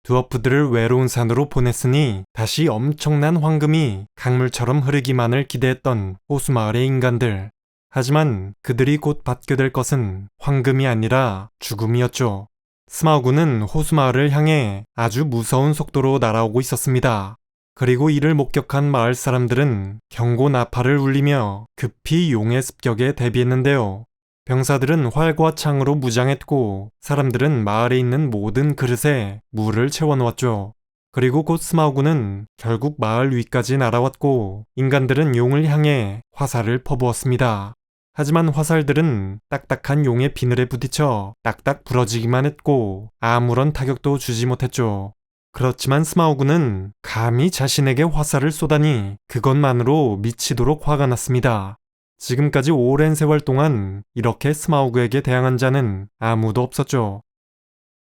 드워프들을 외로운 산으로 보냈으니 다시 엄청난 황금이 강물처럼 흐르기만을 기대했던 호수마을의 인간들. 하지만 그들이 곧 받게 될 것은 황금이 아니라 죽음이었죠. 스마우그는 호수마을을 향해 아주 무서운 속도로 날아오고 있었습니다. 그리고 이를 목격한 마을 사람들은 경고 나팔을 울리며 급히 용의 습격에 대비했는데요. 병사들은 활과 창으로 무장했고 사람들은 마을에 있는 모든 그릇에 물을 채워놓았죠. 그리고 곧 스마우그는 결국 마을 위까지 날아왔고 인간들은 용을 향해 화살을 퍼부었습니다. 하지만 화살들은 딱딱한 용의 비늘에 부딪혀 딱딱 부러지기만 했고 아무런 타격도 주지 못했죠. 그렇지만 스마우그는 감히 자신에게 화살을 쏘다니 그것만으로 미치도록 화가 났습니다. 지금까지 오랜 세월 동안 이렇게 스마우그에게 대항한 자는 아무도 없었죠.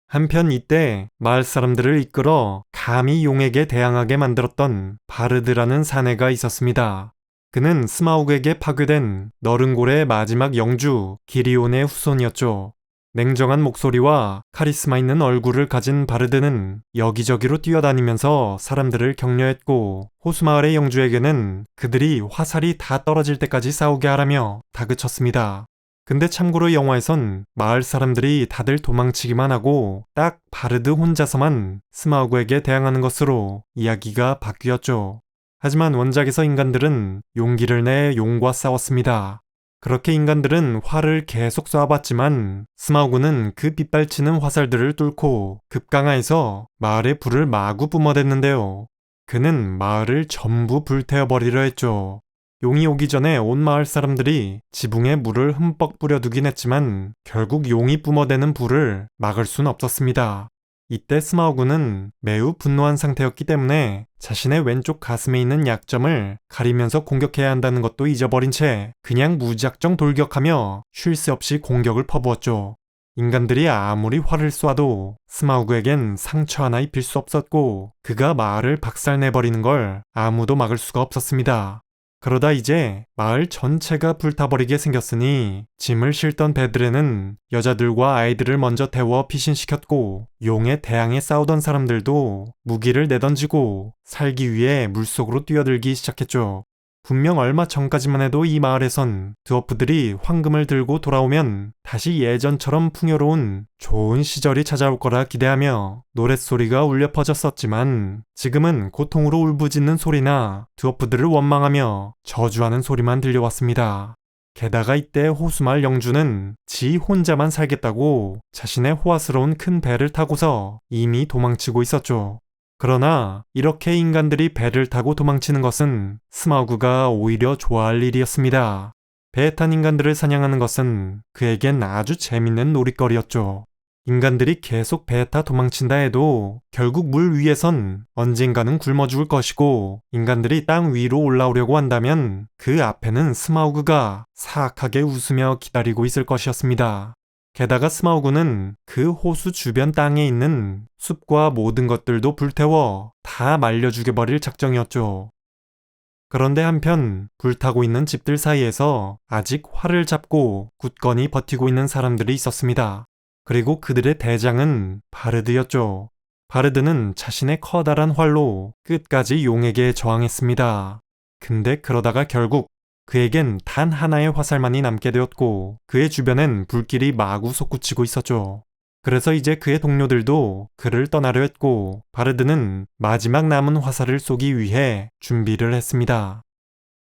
한편 이때 마을 사람들을 이끌어 감히 용에게 대항하게 만들었던 바르드라는 사내가 있었습니다. 그는 스마우그에게 파괴된 너른고래의 마지막 영주 기리온의 후손이었죠. 냉정한 목소리와 카리스마 있는 얼굴을 가진 바르드는 여기저기로 뛰어다니면서 사람들을 격려했고 호수마을의 영주에게는 그들이 화살이 다 떨어질 때까지 싸우게 하라며 다그쳤습니다. 근데 참고로 영화에선 마을 사람들이 다들 도망치기만 하고 딱 바르드 혼자서만 스마우그에게 대항하는 것으로 이야기가 바뀌었죠. 하지만 원작에서 인간들은 용기를 내 용과 싸웠습니다. 그렇게 인간들은 활을 계속 쏴봤지만 스마우그는 그 빗발치는 화살들을 뚫고 급강하에서 마을의 불을 마구 뿜어댔는데요. 그는 마을을 전부 불태워버리려 했죠. 용이 오기 전에 온 마을 사람들이 지붕에 물을 흠뻑 뿌려두긴 했지만 결국 용이 뿜어대는 불을 막을 순 없었습니다. 이때 스마우그는 매우 분노한 상태였기 때문에 자신의 왼쪽 가슴에 있는 약점을 가리면서 공격해야 한다는 것도 잊어버린 채 그냥 무작정 돌격하며 쉴 새 없이 공격을 퍼부었죠. 인간들이 아무리 활을 쏴도 스마우그에겐 상처 하나 입힐 수 없었고 그가 마을을 박살내버리는 걸 아무도 막을 수가 없었습니다. 그러다 이제 마을 전체가 불타버리게 생겼으니 짐을 싣던 배들에는 여자들과 아이들을 먼저 태워 피신시켰고 용에 대항해 싸우던 사람들도 무기를 내던지고 살기 위해 물속으로 뛰어들기 시작했죠. 분명 얼마 전까지만 해도 이 마을에선 드워프들이 황금을 들고 돌아오면 다시 예전처럼 풍요로운 좋은 시절이 찾아올 거라 기대하며 노랫소리가 울려 퍼졌었지만 지금은 고통으로 울부짖는 소리나 드워프들을 원망하며 저주하는 소리만 들려왔습니다. 게다가 이때 호수마을 영주는 지 혼자만 살겠다고 자신의 호화스러운 큰 배를 타고서 이미 도망치고 있었죠. 그러나 이렇게 인간들이 배를 타고 도망치는 것은 스마우그가 오히려 좋아할 일이었습니다. 배에 탄 인간들을 사냥하는 것은 그에겐 아주 재밌는 놀이거리였죠. 인간들이 계속 배에 타 도망친다 해도 결국 물 위에선 언젠가는 굶어 죽을 것이고 인간들이 땅 위로 올라오려고 한다면 그 앞에는 스마우그가 사악하게 웃으며 기다리고 있을 것이었습니다. 게다가 스마우그는 그 호수 주변 땅에 있는 숲과 모든 것들도 불태워 다 말려 죽여버릴 작정이었죠. 그런데 한편 불타고 있는 집들 사이에서 아직 활을 잡고 굳건히 버티고 있는 사람들이 있었습니다. 그리고 그들의 대장은 바르드였죠. 바르드는 자신의 커다란 활로 끝까지 용에게 저항했습니다. 근데 그러다가 결국 그에겐 단 하나의 화살만이 남게 되었고 그의 주변엔 불길이 마구 솟구치고 있었죠. 그래서 이제 그의 동료들도 그를 떠나려 했고 바르드는 마지막 남은 화살을 쏘기 위해 준비를 했습니다.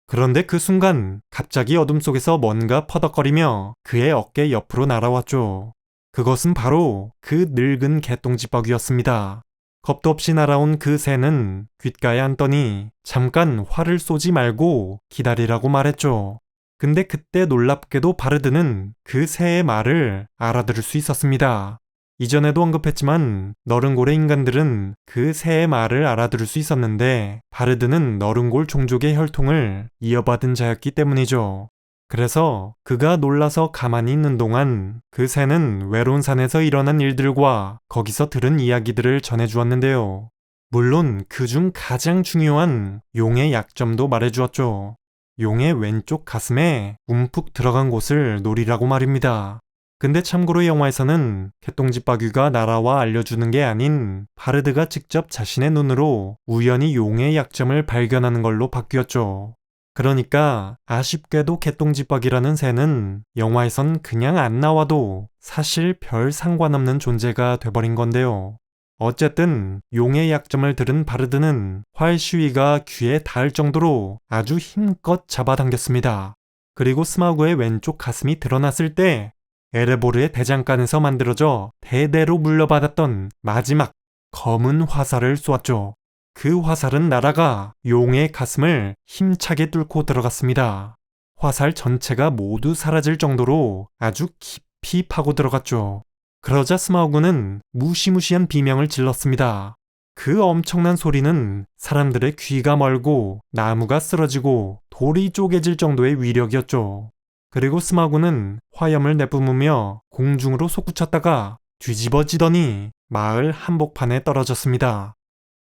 그런데 그 순간 갑자기 어둠 속에서 뭔가 퍼덕거리며 그의 어깨 옆으로 날아왔죠. 그것은 바로 그 늙은 개똥지박이었습니다. 겁도 없이 날아온 그 새는 귓가에 앉더니 잠깐 활을 쏘지 말고 기다리라고 말했죠. 근데 그때 놀랍게도 바르드는 그 새의 말을 알아들을 수 있었습니다. 이전에도 언급했지만 너른골의 인간들은 그 새의 말을 알아들을 수 있었는데 바르드는 너른골 종족의 혈통을 이어받은 자였기 때문이죠. 그래서 그가 놀라서 가만히 있는 동안 그 새는 외로운 산에서 일어난 일들과 거기서 들은 이야기들을 전해주었는데요. 물론 그중 가장 중요한 용의 약점도 말해주었죠. 용의 왼쪽 가슴에 움푹 들어간 곳을 노리라고 말입니다. 근데 참고로 영화에서는 개똥집박귀가 나라와 알려주는 게 아닌 바르드가 직접 자신의 눈으로 우연히 용의 약점을 발견하는 걸로 바뀌었죠. 그러니까 아쉽게도 개똥집박이라는 새는 영화에선 그냥 안 나와도 사실 별 상관없는 존재가 돼버린 건데요. 어쨌든 용의 약점을 들은 바르드는 활시위가 귀에 닿을 정도로 아주 힘껏 잡아당겼습니다. 그리고 스마우그의 왼쪽 가슴이 드러났을 때 에레보르의 대장간에서 만들어져 대대로 물려받았던 마지막 검은 화살을 쏘았죠. 그 화살은 날아가 용의 가슴을 힘차게 뚫고 들어갔습니다. 화살 전체가 모두 사라질 정도로 아주 깊이 파고 들어갔죠. 그러자 스마우그는 무시무시한 비명을 질렀습니다. 그 엄청난 소리는 사람들의 귀가 멀고 나무가 쓰러지고 돌이 쪼개질 정도의 위력이었죠. 그리고 스마우그는 화염을 내뿜으며 공중으로 솟구쳤다가 뒤집어지더니 마을 한복판에 떨어졌습니다.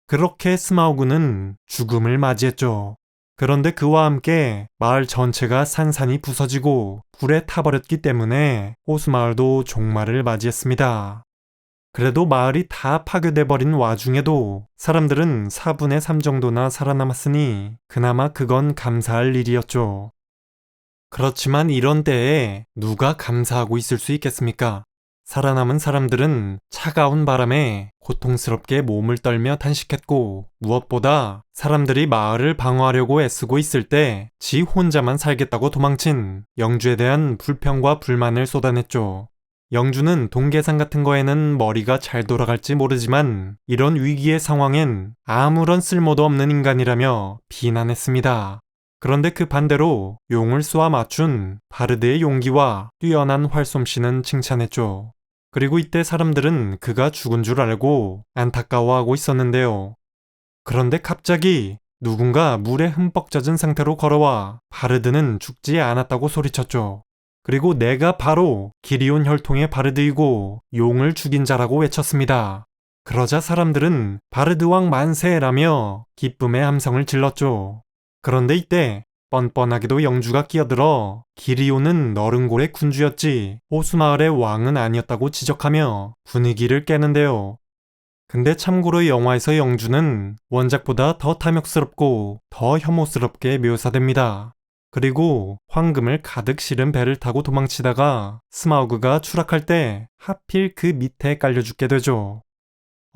그렇게 스마우그는 죽음을 맞이했죠. 그런데 그와 함께 마을 전체가 산산이 부서지고 불에 타버렸기 때문에 호수마을도 종말을 맞이했습니다. 그래도 마을이 다 파괴돼버린 와중에도 사람들은 4분의 3 정도나 살아남았으니 그나마 그건 감사할 일이었죠. 그렇지만 이런 때에 누가 감사하고 있을 수 있겠습니까? 살아남은 사람들은 차가운 바람에 고통스럽게 몸을 떨며 탄식했고, 무엇보다 사람들이 마을을 방어하려고 애쓰고 있을 때 지 혼자만 살겠다고 도망친 영주에 대한 불평과 불만을 쏟아냈죠. 영주는 동계산 같은 거에는 머리가 잘 돌아갈지 모르지만 이런 위기의 상황엔 아무런 쓸모도 없는 인간이라며 비난했습니다. 그런데 그 반대로 용을 쏘아 맞춘 바르드의 용기와 뛰어난 활솜씨는 칭찬했죠. 그리고 이때 사람들은 그가 죽은 줄 알고 안타까워하고 있었는데요. 그런데 갑자기 누군가 물에 흠뻑 젖은 상태로 걸어와 바르드는 죽지 않았다고 소리쳤죠. 그리고 내가 바로 기리온 혈통의 바르드이고 용을 죽인 자라고 외쳤습니다. 그러자 사람들은 바르드 왕 만세라며 기쁨의 함성을 질렀죠. 그런데 이때 뻔뻔하게도 영주가 끼어들어 기리온은 너른골의 군주였지 호수마을의 왕은 아니었다고 지적하며 분위기를 깨는데요. 근데 참고로 영화에서 영주는 원작보다 더 탐욕스럽고 더 혐오스럽게 묘사됩니다. 그리고 황금을 가득 실은 배를 타고 도망치다가 스마우그가 추락할 때 하필 그 밑에 깔려 죽게 되죠.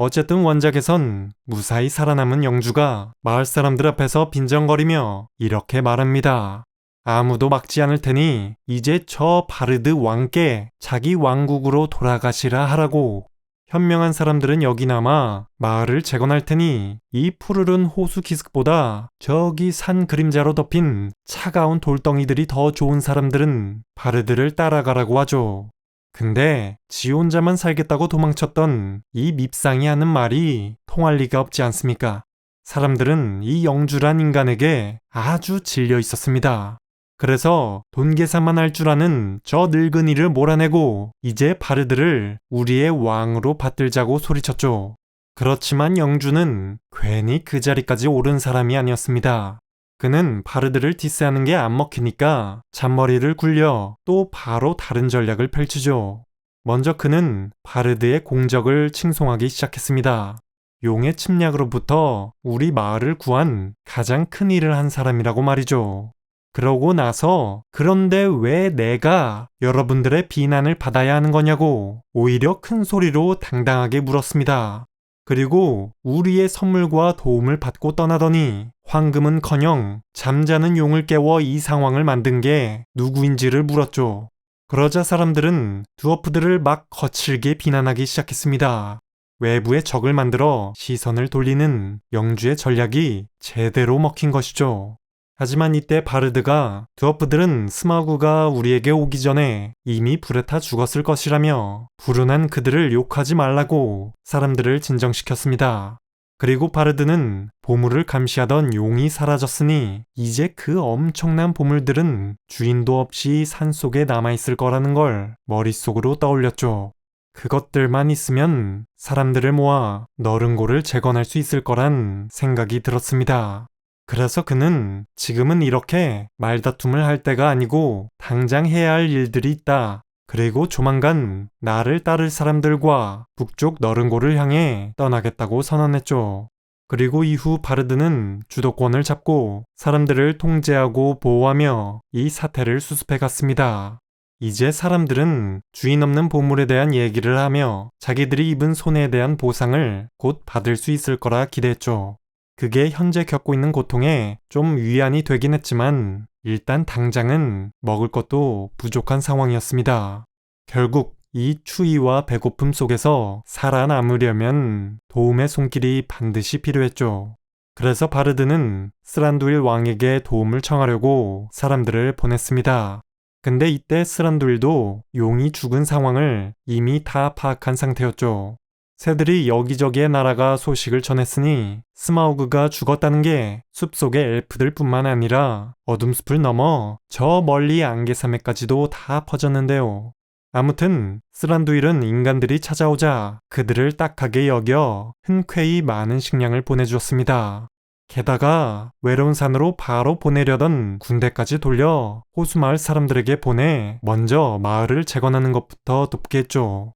어쨌든 원작에선 무사히 살아남은 영주가 마을 사람들 앞에서 빈정거리며 이렇게 말합니다. 아무도 막지 않을 테니 이제 저 바르드 왕께 자기 왕국으로 돌아가시라 하라고. 현명한 사람들은 여기 남아 마을을 재건할 테니 이 푸르른 호수 기슭보다 저기 산 그림자로 덮인 차가운 돌덩이들이 더 좋은 사람들은 바르드를 따라가라고 하죠. 근데 지 혼자만 살겠다고 도망쳤던 이 밉상이 하는 말이 통할 리가 없지 않습니까? 사람들은 이 영주란 인간에게 아주 질려 있었습니다. 그래서 돈 계산만 할 줄 아는 저 늙은이를 몰아내고 이제 바르드를 우리의 왕으로 받들자고 소리쳤죠. 그렇지만 영주는 괜히 그 자리까지 오른 사람이 아니었습니다. 그는 바르드를 디스하는 게 안 먹히니까 잔머리를 굴려 또 바로 다른 전략을 펼치죠. 먼저 그는 바르드의 공적을 칭송하기 시작했습니다. 용의 침략으로부터 우리 마을을 구한 가장 큰 일을 한 사람이라고 말이죠. 그러고 나서 그런데 왜 내가 여러분들의 비난을 받아야 하는 거냐고 오히려 큰 소리로 당당하게 물었습니다. 그리고 우리의 선물과 도움을 받고 떠나더니 황금은커녕 잠자는 용을 깨워 이 상황을 만든 게 누구인지를 물었죠. 그러자 사람들은 드워프들을 막 거칠게 비난하기 시작했습니다. 외부의 적을 만들어 시선을 돌리는 영주의 전략이 제대로 먹힌 것이죠. 하지만 이때 바르드가 드워프들은 스마우그가 우리에게 오기 전에 이미 불에 타 죽었을 것이라며 불운한 그들을 욕하지 말라고 사람들을 진정시켰습니다. 그리고 바르드는 보물을 감시하던 용이 사라졌으니 이제 그 엄청난 보물들은 주인도 없이 산속에 남아있을 거라는 걸 머릿속으로 떠올렸죠. 그것들만 있으면 사람들을 모아 너른골을 재건할 수 있을 거란 생각이 들었습니다. 그래서 그는 지금은 이렇게 말다툼을 할 때가 아니고 당장 해야 할 일들이 있다. 그리고 조만간 나를 따를 사람들과 북쪽 너른고를 향해 떠나겠다고 선언했죠. 그리고 이후 바르드는 주도권을 잡고 사람들을 통제하고 보호하며 이 사태를 수습해 갔습니다. 이제 사람들은 주인 없는 보물에 대한 얘기를 하며 자기들이 입은 손해에 대한 보상을 곧 받을 수 있을 거라 기대했죠. 그게 현재 겪고 있는 고통에 좀 위안이 되긴 했지만 일단 당장은 먹을 것도 부족한 상황이었습니다. 결국 이 추위와 배고픔 속에서 살아남으려면 도움의 손길이 반드시 필요했죠. 그래서 바르드는 스란두일 왕에게 도움을 청하려고 사람들을 보냈습니다. 근데 이때 스란두일도 용이 죽은 상황을 이미 다 파악한 상태였죠. 새들이 여기저기에 날아가 소식을 전했으니 스마우그가 죽었다는 게 숲속의 엘프들 뿐만 아니라 어둠숲을 넘어 저 멀리 안개섬에까지도 다 퍼졌는데요. 아무튼 스란두일은 인간들이 찾아오자 그들을 딱하게 여겨 흔쾌히 많은 식량을 보내주었습니다. 게다가 외로운 산으로 바로 보내려던 군대까지 돌려 호수마을 사람들에게 보내 먼저 마을을 재건하는 것부터 돕게 했죠.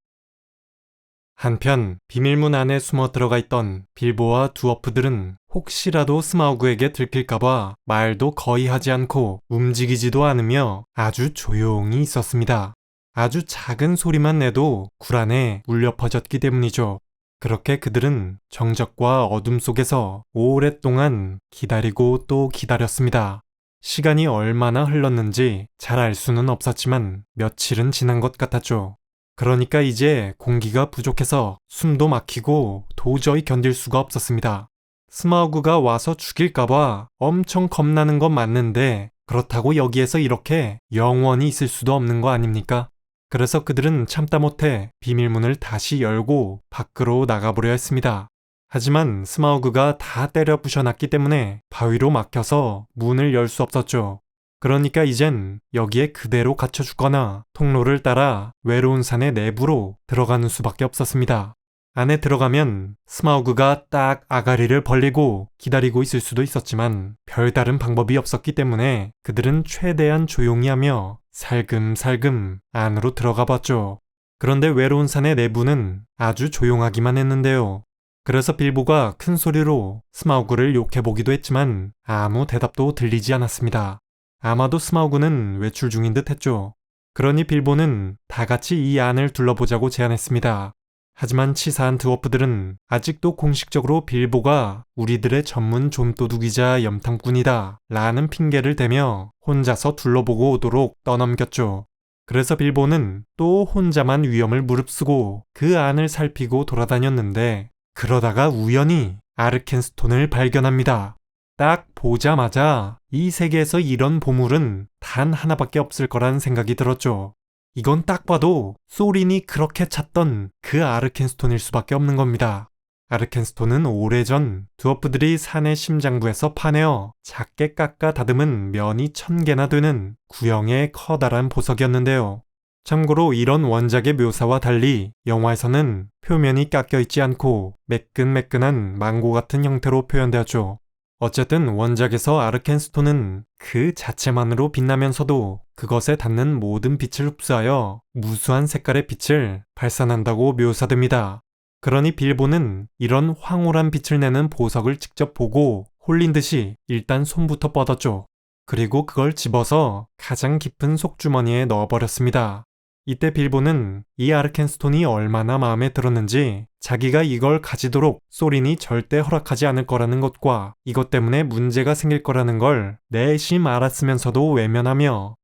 한편 비밀문 안에 숨어 들어가 있던 빌보와 두어프들은 혹시라도 스마우그에게 들킬까봐 말도 거의 하지 않고 움직이지도 않으며 아주 조용히 있었습니다. 아주 작은 소리만 내도 굴 안에 울려 퍼졌기 때문이죠. 그렇게 그들은 정적과 어둠 속에서 오랫동안 기다리고 또 기다렸습니다. 시간이 얼마나 흘렀는지 잘 알 수는 없었지만 며칠은 지난 것 같았죠. 그러니까 이제 공기가 부족해서 숨도 막히고 도저히 견딜 수가 없었습니다. 스마우그가 와서 죽일까봐 엄청 겁나는 건 맞는데 그렇다고 여기에서 이렇게 영원히 있을 수도 없는 거 아닙니까? 그래서 그들은 참다 못해 비밀문을 다시 열고 밖으로 나가보려 했습니다. 하지만 스마우그가 다 때려 부셔놨기 때문에 바위로 막혀서 문을 열 수 없었죠. 그러니까 이젠 여기에 그대로 갇혀 죽거나 통로를 따라 외로운 산의 내부로 들어가는 수밖에 없었습니다. 안에 들어가면 스마우그가 딱 아가리를 벌리고 기다리고 있을 수도 있었지만 별다른 방법이 없었기 때문에 그들은 최대한 조용히 하며 살금살금 안으로 들어가 봤죠. 그런데 외로운 산의 내부는 아주 조용하기만 했는데요. 그래서 빌보가 큰 소리로 스마우그를 욕해보기도 했지만 아무 대답도 들리지 않았습니다. 아마도 스마우그는 외출 중인 듯 했죠. 그러니 빌보는 다 같이 이 안을 둘러보자고 제안했습니다. 하지만 치사한 드워프들은 아직도 공식적으로 빌보가 우리들의 전문 좀도둑이자 염탐꾼이다 라는 핑계를 대며 혼자서 둘러보고 오도록 떠넘겼죠. 그래서 빌보는 또 혼자만 위험을 무릅쓰고 그 안을 살피고 돌아다녔는데 그러다가 우연히 아르켄스톤을 발견합니다. 딱 보자마자 이 세계에서 이런 보물은 단 하나밖에 없을 거란 생각이 들었죠. 이건 딱 봐도 소린이 그렇게 찾던 그 아르켄스톤일 수밖에 없는 겁니다. 아르켄스톤은 오래전 드워프들이 산의 심장부에서 파내어 작게 깎아 다듬은 면이 1000개나 되는 구형의 커다란 보석이었는데요. 참고로 이런 원작의 묘사와 달리 영화에서는 표면이 깎여 있지 않고 매끈매끈한 망고 같은 형태로 표현되었죠. 어쨌든 원작에서 아르켄스톤은 그 자체만으로 빛나면서도 그것에 닿는 모든 빛을 흡수하여 무수한 색깔의 빛을 발산한다고 묘사됩니다. 그러니 빌보는 이런 황홀한 빛을 내는 보석을 직접 보고 홀린 듯이 일단 손부터 뻗었죠. 그리고 그걸 집어서 가장 깊은 속주머니에 넣어버렸습니다. 이때 빌보는 이 아르켄스톤이 얼마나 마음에 들었는지 자기가 이걸 가지도록 소린이 절대 허락하지 않을 거라는 것과 이것 때문에 문제가 생길 거라는 걸 내심 알았으면서도 외면하며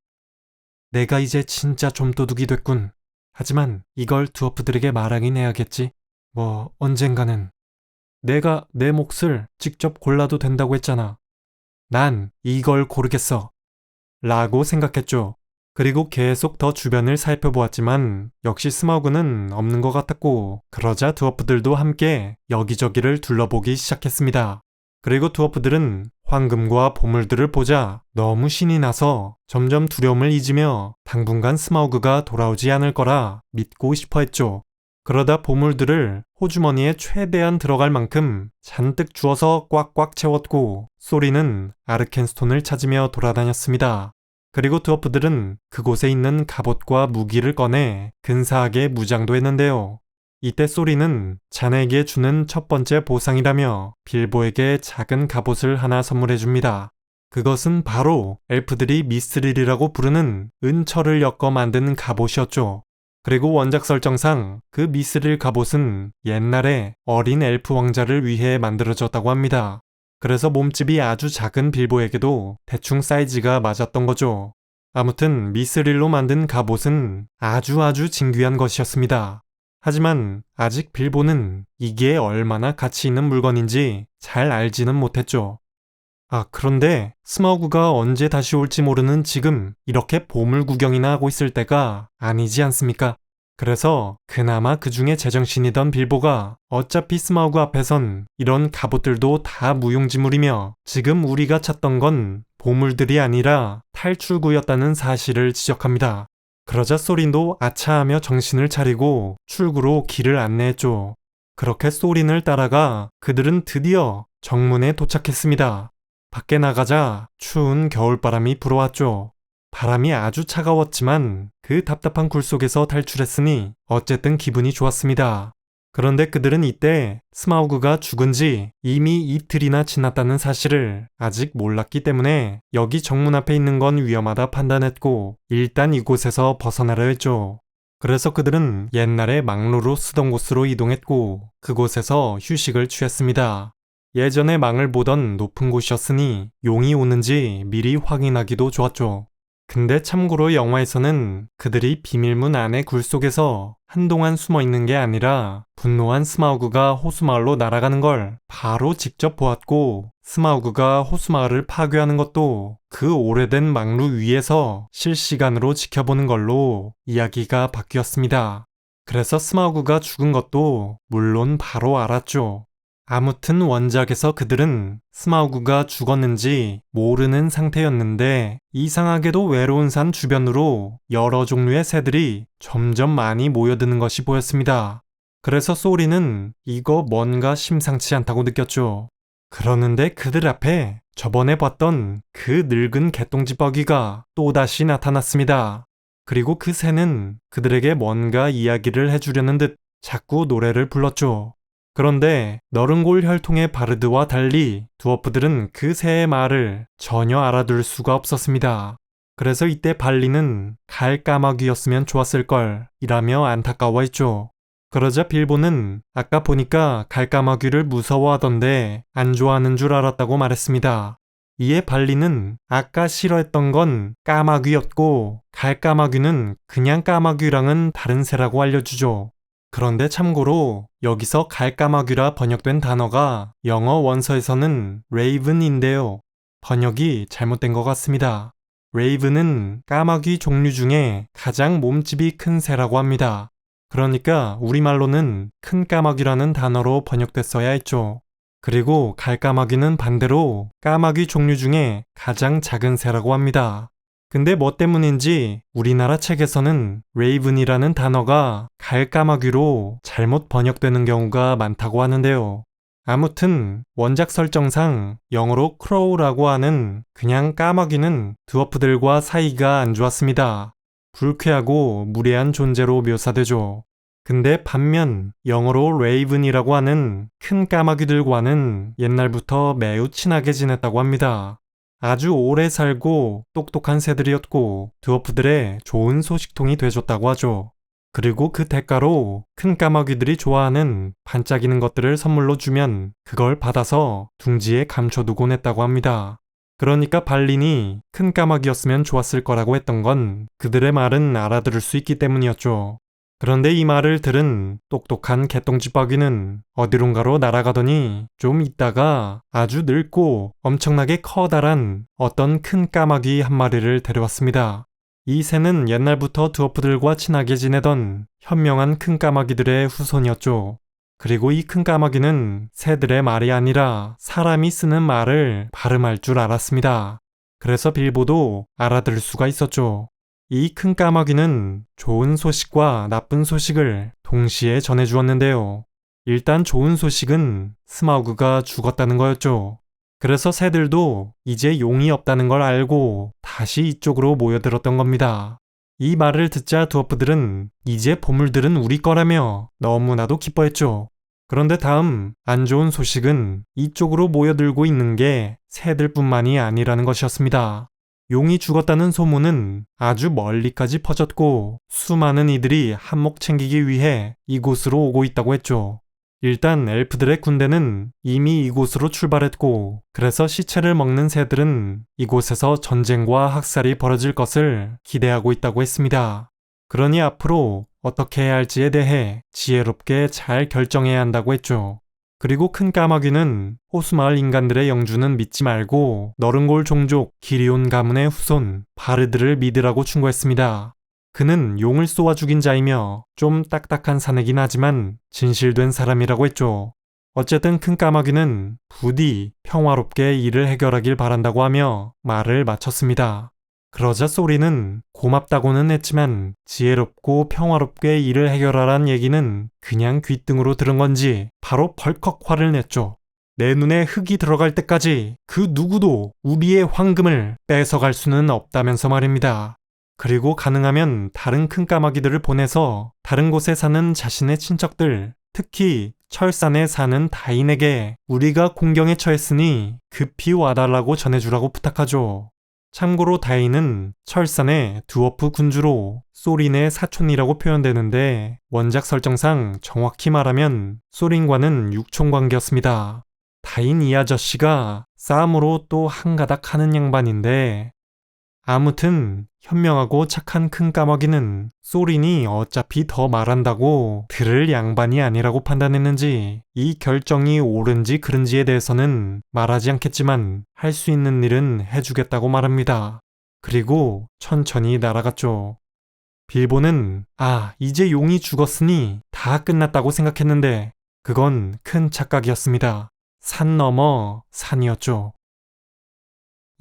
내가 이제 진짜 좀도둑이 됐군. 하지만 이걸 드워프들에게 말하긴 해야겠지. 뭐 언젠가는 내가 내 몫을 직접 골라도 된다고 했잖아. 난 이걸 고르겠어. 라고 생각했죠. 그리고 계속 더 주변을 살펴보았지만 역시 스마우그는 없는 것 같았고 그러자 드워프들도 함께 여기저기를 둘러보기 시작했습니다. 그리고 드워프들은 황금과 보물들을 보자 너무 신이 나서 점점 두려움을 잊으며 당분간 스마우그가 돌아오지 않을 거라 믿고 싶어 했죠. 그러다 보물들을 호주머니에 최대한 들어갈 만큼 잔뜩 주워서 꽉꽉 채웠고 소리는 아르켄스톤을 찾으며 돌아다녔습니다. 그리고 드워프들은 그곳에 있는 갑옷과 무기를 꺼내 근사하게 무장도 했는데요. 이때 소리는 자네에게 주는 첫 번째 보상이라며 빌보에게 작은 갑옷을 하나 선물해줍니다. 그것은 바로 엘프들이 미스릴이라고 부르는 은철을 엮어 만든 갑옷이었죠. 그리고 원작 설정상 그 미스릴 갑옷은 옛날에 어린 엘프 왕자를 위해 만들어졌다고 합니다. 그래서 몸집이 아주 작은 빌보에게도 대충 사이즈가 맞았던 거죠. 아무튼 미스릴로 만든 갑옷은 아주 진귀한 것이었습니다. 하지만 아직 빌보는 이게 얼마나 가치 있는 물건인지 잘 알지는 못했죠. 그런데 스마우그가 언제 다시 올지 모르는 지금 이렇게 보물 구경이나 하고 있을 때가 아니지 않습니까? 그래서 그나마 그 중에 제정신이던 빌보가 어차피 스마우그 앞에선 이런 갑옷들도 다 무용지물이며 지금 우리가 찾던 건 보물들이 아니라 탈출구였다는 사실을 지적합니다. 그러자 소린도 아차하며 정신을 차리고 출구로 길을 안내했죠. 그렇게 소린을 따라가 그들은 드디어 정문에 도착했습니다. 밖에 나가자 추운 겨울바람이 불어왔죠. 바람이 아주 차가웠지만 그 답답한 굴 속에서 탈출했으니 어쨌든 기분이 좋았습니다. 그런데 그들은 이때 스마우그가 죽은 지 이미 이틀이나 지났다는 사실을 아직 몰랐기 때문에 여기 정문 앞에 있는 건 위험하다 판단했고 일단 이곳에서 벗어나려 했죠. 그래서 그들은 옛날에 망로로 쓰던 곳으로 이동했고 그곳에서 휴식을 취했습니다. 예전에 망을 보던 높은 곳이었으니 용이 오는지 미리 확인하기도 좋았죠. 근데 참고로 영화에서는 그들이 비밀문 안의 굴 속에서 한동안 숨어 있는 게 아니라 분노한 스마우그가 호수마을로 날아가는 걸 바로 직접 보았고 스마우그가 호수마을을 파괴하는 것도 그 오래된 망루 위에서 실시간으로 지켜보는 걸로 이야기가 바뀌었습니다. 그래서 스마우그가 죽은 것도 물론 바로 알았죠. 아무튼 원작에서 그들은 스마우그가 죽었는지 모르는 상태였는데 이상하게도 외로운 산 주변으로 여러 종류의 새들이 점점 많이 모여드는 것이 보였습니다. 그래서 소리는 이거 뭔가 심상치 않다고 느꼈죠. 그러는데 그들 앞에 저번에 봤던 그 늙은 개똥지버기가 또다시 나타났습니다. 그리고 그 새는 그들에게 뭔가 이야기를 해주려는 듯 자꾸 노래를 불렀죠. 그런데 너른골 혈통의 바르드와 달리 드워프들은 그 새의 말을 전혀 알아둘 수가 없었습니다. 그래서 이때 발리는 갈까마귀였으면 좋았을걸 이라며 안타까워했죠. 그러자 빌보는 아까 보니까 갈까마귀를 무서워하던데 안 좋아하는 줄 알았다고 말했습니다. 이에 발리는 아까 싫어했던 건 까마귀였고 갈까마귀는 그냥 까마귀랑은 다른 새라고 알려주죠. 그런데 참고로 여기서 갈까마귀라 번역된 단어가 영어 원서에서는 레이븐인데요. 번역이 잘못된 것 같습니다. 레이븐은 까마귀 종류 중에 가장 몸집이 큰 새라고 합니다. 그러니까 우리말로는 큰 까마귀라는 단어로 번역됐어야 했죠. 그리고 갈까마귀는 반대로 까마귀 종류 중에 가장 작은 새라고 합니다. 근데 뭐 때문인지 우리나라 책에서는 레이븐이라는 단어가 갈까마귀로 잘못 번역되는 경우가 많다고 하는데요. 아무튼 원작 설정상 영어로 크로우라고 하는 그냥 까마귀는 드워프들과 사이가 안 좋았습니다. 불쾌하고 무례한 존재로 묘사되죠. 근데 반면 영어로 레이븐이라고 하는 큰 까마귀들과는 옛날부터 매우 친하게 지냈다고 합니다. 아주 오래 살고 똑똑한 새들이었고 드워프들의 좋은 소식통이 돼줬다고 하죠. 그리고 그 대가로 큰 까마귀들이 좋아하는 반짝이는 것들을 선물로 주면 그걸 받아서 둥지에 감춰두곤 했다고 합니다. 그러니까 발린이 큰 까마귀였으면 좋았을 거라고 했던 건 그들의 말은 알아들을 수 있기 때문이었죠. 그런데 이 말을 들은 똑똑한 개똥지버기는 어디론가로 날아가더니 좀 있다가 아주 늙고 엄청나게 커다란 어떤 큰 까마귀 한 마리를 데려왔습니다. 이 새는 옛날부터 드워프들과 친하게 지내던 현명한 큰 까마귀들의 후손이었죠. 그리고 이 큰 까마귀는 새들의 말이 아니라 사람이 쓰는 말을 발음할 줄 알았습니다. 그래서 빌보도 알아들을 수가 있었죠. 이 큰 까마귀는 좋은 소식과 나쁜 소식을 동시에 전해주었는데요. 일단 좋은 소식은 스마우그가 죽었다는 거였죠. 그래서 새들도 이제 용이 없다는 걸 알고 다 다시 이쪽으로 모여들었던 겁니다. 이 말을 듣자 드워프들은 이제 보물들은 우리 거라며 너무나도 기뻐했죠. 그런데 다음 안 좋은 소식은 이쪽으로 모여들고 있는 게 새들뿐만이 아니라는 것이었습니다. 용이 죽었다는 소문은 아주 멀리까지 퍼졌고 수많은 이들이 한몫 챙기기 위해 이곳으로 오고 있다고 했죠. 일단 엘프들의 군대는 이미 이곳으로 출발했고 그래서 시체를 먹는 새들은 이곳에서 전쟁과 학살이 벌어질 것을 기대하고 있다고 했습니다. 그러니 앞으로 어떻게 해야 할지에 대해 지혜롭게 잘 결정해야 한다고 했죠. 그리고 큰 까마귀는 호수마을 인간들의 영주는 믿지 말고 너른골 종족 기리온 가문의 후손 바르드를 믿으라고 충고했습니다. 그는 용을 쏘아 죽인 자이며 좀 딱딱한 사내긴 하지만 진실된 사람이라고 했죠. 어쨌든 큰 까마귀는 부디 평화롭게 일을 해결하길 바란다고 하며 말을 마쳤습니다. 그러자 소리는 고맙다고는 했지만 지혜롭고 평화롭게 일을 해결하란 얘기는 그냥 귓등으로 들은 건지 바로 벌컥 화를 냈죠. 내 눈에 흙이 들어갈 때까지 그 누구도 우리의 황금을 뺏어갈 수는 없다면서 말입니다. 그리고 가능하면 다른 큰 까마귀들을 보내서 다른 곳에 사는 자신의 친척들, 특히 철산에 사는 다인에게 우리가 공경에 처했으니 급히 와달라고 전해주라고 부탁하죠. 참고로 다인은 철산의 드워프 군주로 소린의 사촌이라고 표현되는데 원작 설정상 정확히 말하면 소린과는 육촌관계였습니다. 다인 이 아저씨가 싸움으로 또 한가닥 하는 양반인데 아무튼 현명하고 착한 큰 까마귀는 소린이 어차피 더 말한다고 들을 양반이 아니라고 판단했는지 이 결정이 옳은지 그른지에 대해서는 말하지 않겠지만 할 수 있는 일은 해주겠다고 말합니다. 그리고 천천히 날아갔죠. 빌보는 이제 용이 죽었으니 다 끝났다고 생각했는데 그건 큰 착각이었습니다. 산 너머 산이었죠.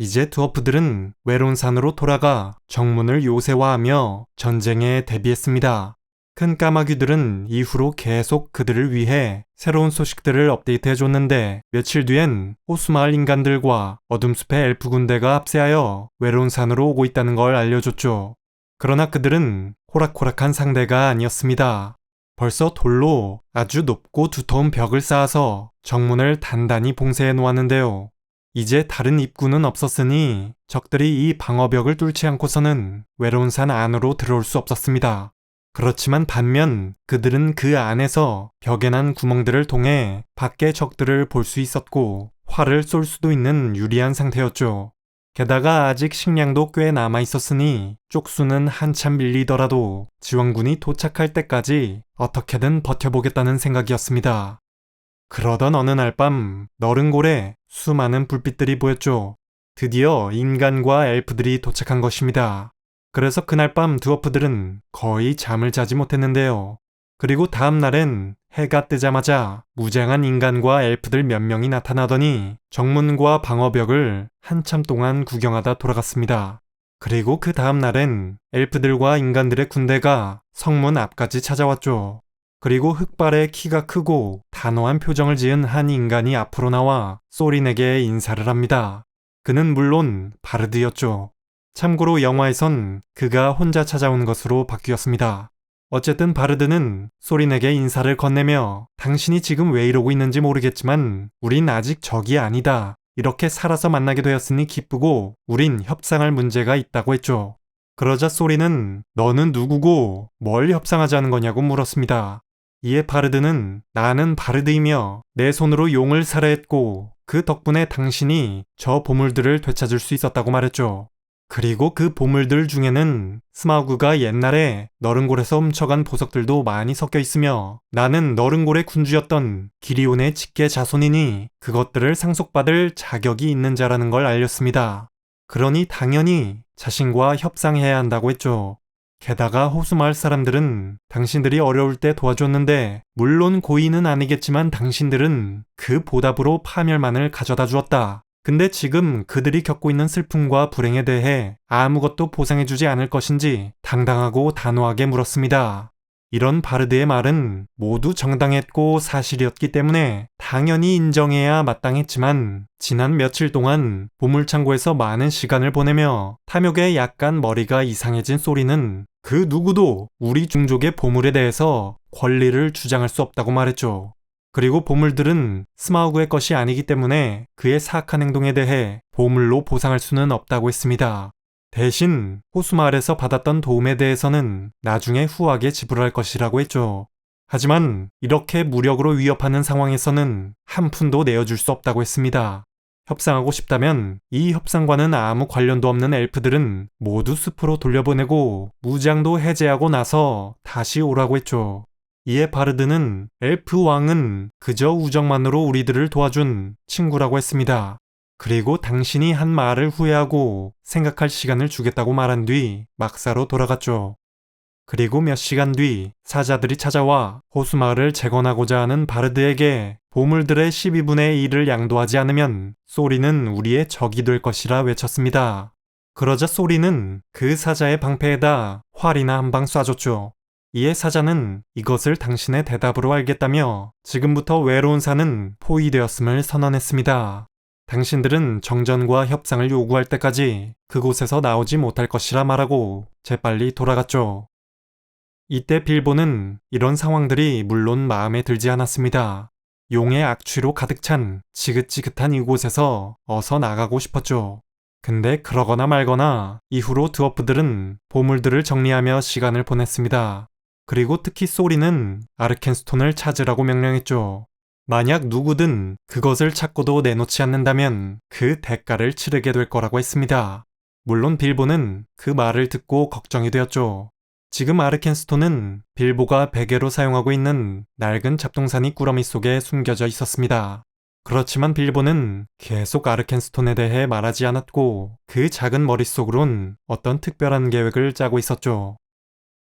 이제 드워프들은 외로운 산으로 돌아가 정문을 요새화하며 전쟁에 대비했습니다. 큰 까마귀들은 이후로 계속 그들을 위해 새로운 소식들을 업데이트해줬는데 며칠 뒤엔 호수마을 인간들과 어둠숲의 엘프 군대가 합세하여 외로운 산으로 오고 있다는 걸 알려줬죠. 그러나 그들은 호락호락한 상대가 아니었습니다. 벌써 돌로 아주 높고 두터운 벽을 쌓아서 정문을 단단히 봉쇄해 놓았는데요. 이제 다른 입구는 없었으니 적들이 이 방어벽을 뚫지 않고서는 외로운 산 안으로 들어올 수 없었습니다. 그렇지만 반면 그들은 그 안에서 벽에 난 구멍들을 통해 밖의 적들을 볼 수 있었고 활을 쏠 수도 있는 유리한 상태였죠. 게다가 아직 식량도 꽤 남아 있었으니 쪽수는 한참 밀리더라도 지원군이 도착할 때까지 어떻게든 버텨보겠다는 생각이었습니다. 그러던 어느 날 밤 너른골에 수많은 불빛들이 보였죠. 드디어 인간과 엘프들이 도착한 것입니다. 그래서 그날 밤 드워프들은 거의 잠을 자지 못했는데요. 그리고 다음 날엔 해가 뜨자마자 무장한 인간과 엘프들 몇 명이 나타나더니 정문과 방어벽을 한참 동안 구경하다 돌아갔습니다. 그리고 그 다음 날엔 엘프들과 인간들의 군대가 성문 앞까지 찾아왔죠. 그리고 흑발에 키가 크고 단호한 표정을 지은 한 인간이 앞으로 나와 소린에게 인사를 합니다. 그는 물론 바르드였죠. 참고로 영화에선 그가 혼자 찾아온 것으로 바뀌었습니다. 어쨌든 바르드는 소린에게 인사를 건네며 당신이 지금 왜 이러고 있는지 모르겠지만 우린 아직 적이 아니다. 이렇게 살아서 만나게 되었으니 기쁘고 우린 협상할 문제가 있다고 했죠. 그러자 소린은 너는 누구고 뭘 협상하자는 거냐고 물었습니다. 이에 바르드는 나는 바르드이며 내 손으로 용을 살해했고 그 덕분에 당신이 저 보물들을 되찾을 수 있었다고 말했죠. 그리고 그 보물들 중에는 스마우그가 옛날에 너른골에서 훔쳐간 보석들도 많이 섞여 있으며 나는 너른골의 군주였던 기리온의 직계 자손이니 그것들을 상속받을 자격이 있는 자라는 걸 알렸습니다. 그러니 당연히 자신과 협상해야 한다고 했죠. 게다가 호수마을 사람들은 당신들이 어려울 때 도와줬는데 물론 고의는 아니겠지만 당신들은 그 보답으로 파멸만을 가져다 주었다. 근데 지금 그들이 겪고 있는 슬픔과 불행에 대해 아무것도 보상해주지 않을 것인지 당당하고 단호하게 물었습니다. 이런 바르드의 말은 모두 정당했고 사실이었기 때문에 당연히 인정해야 마땅했지만 지난 며칠 동안 보물창고에서 많은 시간을 보내며 탐욕에 약간 머리가 이상해진 소리는 그 누구도 우리 중족의 보물에 대해서 권리를 주장할 수 없다고 말했죠. 그리고 보물들은 스마우그의 것이 아니기 때문에 그의 사악한 행동에 대해 보물로 보상할 수는 없다고 했습니다. 대신 호수마을에서 받았던 도움에 대해서는 나중에 후하게 지불할 것이라고 했죠. 하지만 이렇게 무력으로 위협하는 상황에서는 한 푼도 내어줄 수 없다고 했습니다. 협상하고 싶다면 이 협상과는 아무 관련도 없는 엘프들은 모두 숲으로 돌려보내고 무장도 해제하고 나서 다시 오라고 했죠. 이에 바르드는 엘프 왕은 그저 우정만으로 우리들을 도와준 친구라고 했습니다. 그리고 당신이 한 말을 후회하고 생각할 시간을 주겠다고 말한 뒤 막사로 돌아갔죠. 그리고 몇 시간 뒤 사자들이 찾아와 호수마을을 재건하고자 하는 바르드에게 보물들의 12분의 1을 양도하지 않으면 소리는 우리의 적이 될 것이라 외쳤습니다. 그러자 소리는 그 사자의 방패에다 활이나 한 방 쏴줬죠. 이에 사자는 이것을 당신의 대답으로 알겠다며 지금부터 외로운 산은 포위되었음을 선언했습니다. 당신들은 정전과 협상을 요구할 때까지 그곳에서 나오지 못할 것이라 말하고 재빨리 돌아갔죠. 이때 빌보는 이런 상황들이 물론 마음에 들지 않았습니다. 용의 악취로 가득 찬 지긋지긋한 이곳에서 어서 나가고 싶었죠. 근데 그러거나 말거나 이후로 드워프들은 보물들을 정리하며 시간을 보냈습니다. 그리고 특히 소리는 아르켄스톤을 찾으라고 명령했죠. 만약 누구든 그것을 찾고도 내놓지 않는다면 그 대가를 치르게 될 거라고 했습니다. 물론 빌보는 그 말을 듣고 걱정이 되었죠. 지금 아르켄스톤은 빌보가 베개로 사용하고 있는 낡은 잡동사니 꾸러미 속에 숨겨져 있었습니다. 그렇지만 빌보는 계속 아르켄스톤에 대해 말하지 않았고 그 작은 머릿속으론 어떤 특별한 계획을 짜고 있었죠.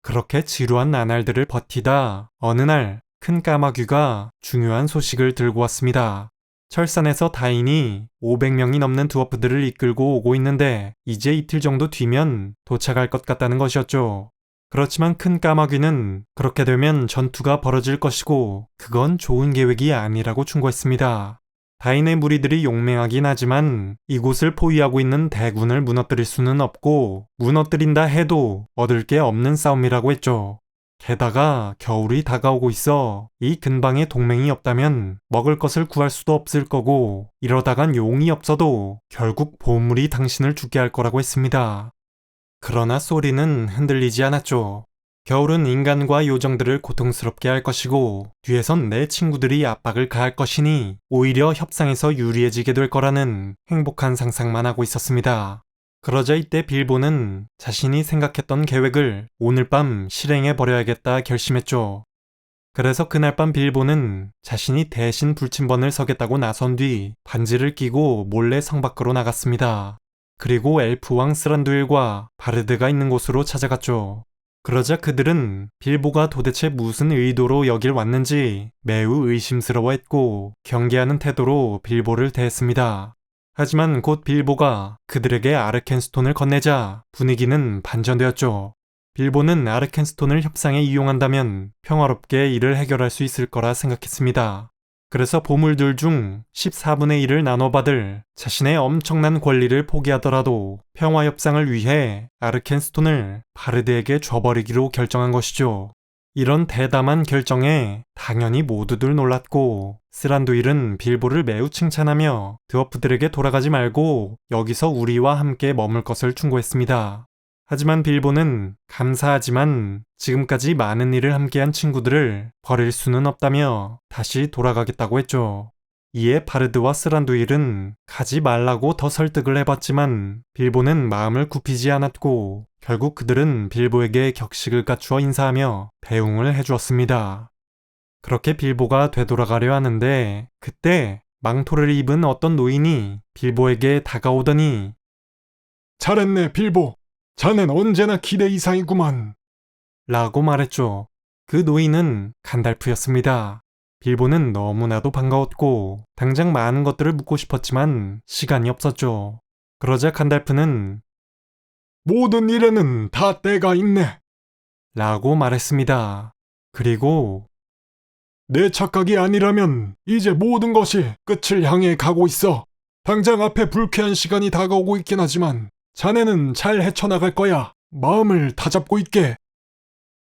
그렇게 지루한 나날들을 버티다 어느 날 큰 까마귀가 중요한 소식을 들고 왔습니다. 철산에서 다인이 500명이 넘는 드워프들을 이끌고 오고 있는데 이제 이틀 정도 뒤면 도착할 것 같다는 것이었죠. 그렇지만 큰 까마귀는 그렇게 되면 전투가 벌어질 것이고 그건 좋은 계획이 아니라고 충고했습니다. 다인의 무리들이 용맹하긴 하지만 이곳을 포위하고 있는 대군을 무너뜨릴 수는 없고 무너뜨린다 해도 얻을 게 없는 싸움이라고 했죠. 게다가 겨울이 다가오고 있어 이 근방에 동맹이 없다면 먹을 것을 구할 수도 없을 거고 이러다간 용이 없어도 결국 보물이 당신을 죽게 할 거라고 했습니다. 그러나 소리는 흔들리지 않았죠. 겨울은 인간과 요정들을 고통스럽게 할 것이고 뒤에선 내 친구들이 압박을 가할 것이니 오히려 협상에서 유리해지게 될 거라는 행복한 상상만 하고 있었습니다. 그러자 이때 빌보는 자신이 생각했던 계획을 오늘 밤 실행해 버려야겠다 결심했죠. 그래서 그날 밤 빌보는 자신이 대신 불침번을 서겠다고 나선 뒤 반지를 끼고 몰래 성 밖으로 나갔습니다. 그리고 엘프왕 스란두일과 바르드가 있는 곳으로 찾아갔죠. 그러자 그들은 빌보가 도대체 무슨 의도로 여길 왔는지 매우 의심스러워했고 경계하는 태도로 빌보를 대했습니다. 하지만 곧 빌보가 그들에게 아르켄스톤을 건네자 분위기는 반전되었죠. 빌보는 아르켄스톤을 협상에 이용한다면 평화롭게 일을 해결할 수 있을 거라 생각했습니다. 그래서 보물들 중 14분의 1을 나눠받을 자신의 엄청난 권리를 포기하더라도 평화 협상을 위해 아르켄스톤을 바르드에게 줘버리기로 결정한 것이죠. 이런 대담한 결정에 당연히 모두들 놀랐고 스란두일은 빌보를 매우 칭찬하며 드워프들에게 돌아가지 말고 여기서 우리와 함께 머물 것을 충고했습니다. 하지만 빌보는 감사하지만 지금까지 많은 일을 함께한 친구들을 버릴 수는 없다며 다시 돌아가겠다고 했죠. 이에 바르드와 스란두일은 가지 말라고 더 설득을 해봤지만 빌보는 마음을 굽히지 않았고 결국 그들은 빌보에게 격식을 갖추어 인사하며 배웅을 해주었습니다. 그렇게 빌보가 되돌아가려 하는데 그때 망토를 입은 어떤 노인이 빌보에게 다가오더니 잘했네, 빌보. 자넨 언제나 기대 이상이구만. 라고 말했죠. 그 노인은 간달프였습니다. 빌보는 너무나도 반가웠고 당장 많은 것들을 묻고 싶었지만 시간이 없었죠. 그러자 간달프는 모든 일에는 다 때가 있네. 라고 말했습니다. 그리고 내 착각이 아니라면 이제 모든 것이 끝을 향해 가고 있어. 당장 앞에 불쾌한 시간이 다가오고 있긴 하지만 자네는 잘 헤쳐나갈 거야. 마음을 다잡고 있게.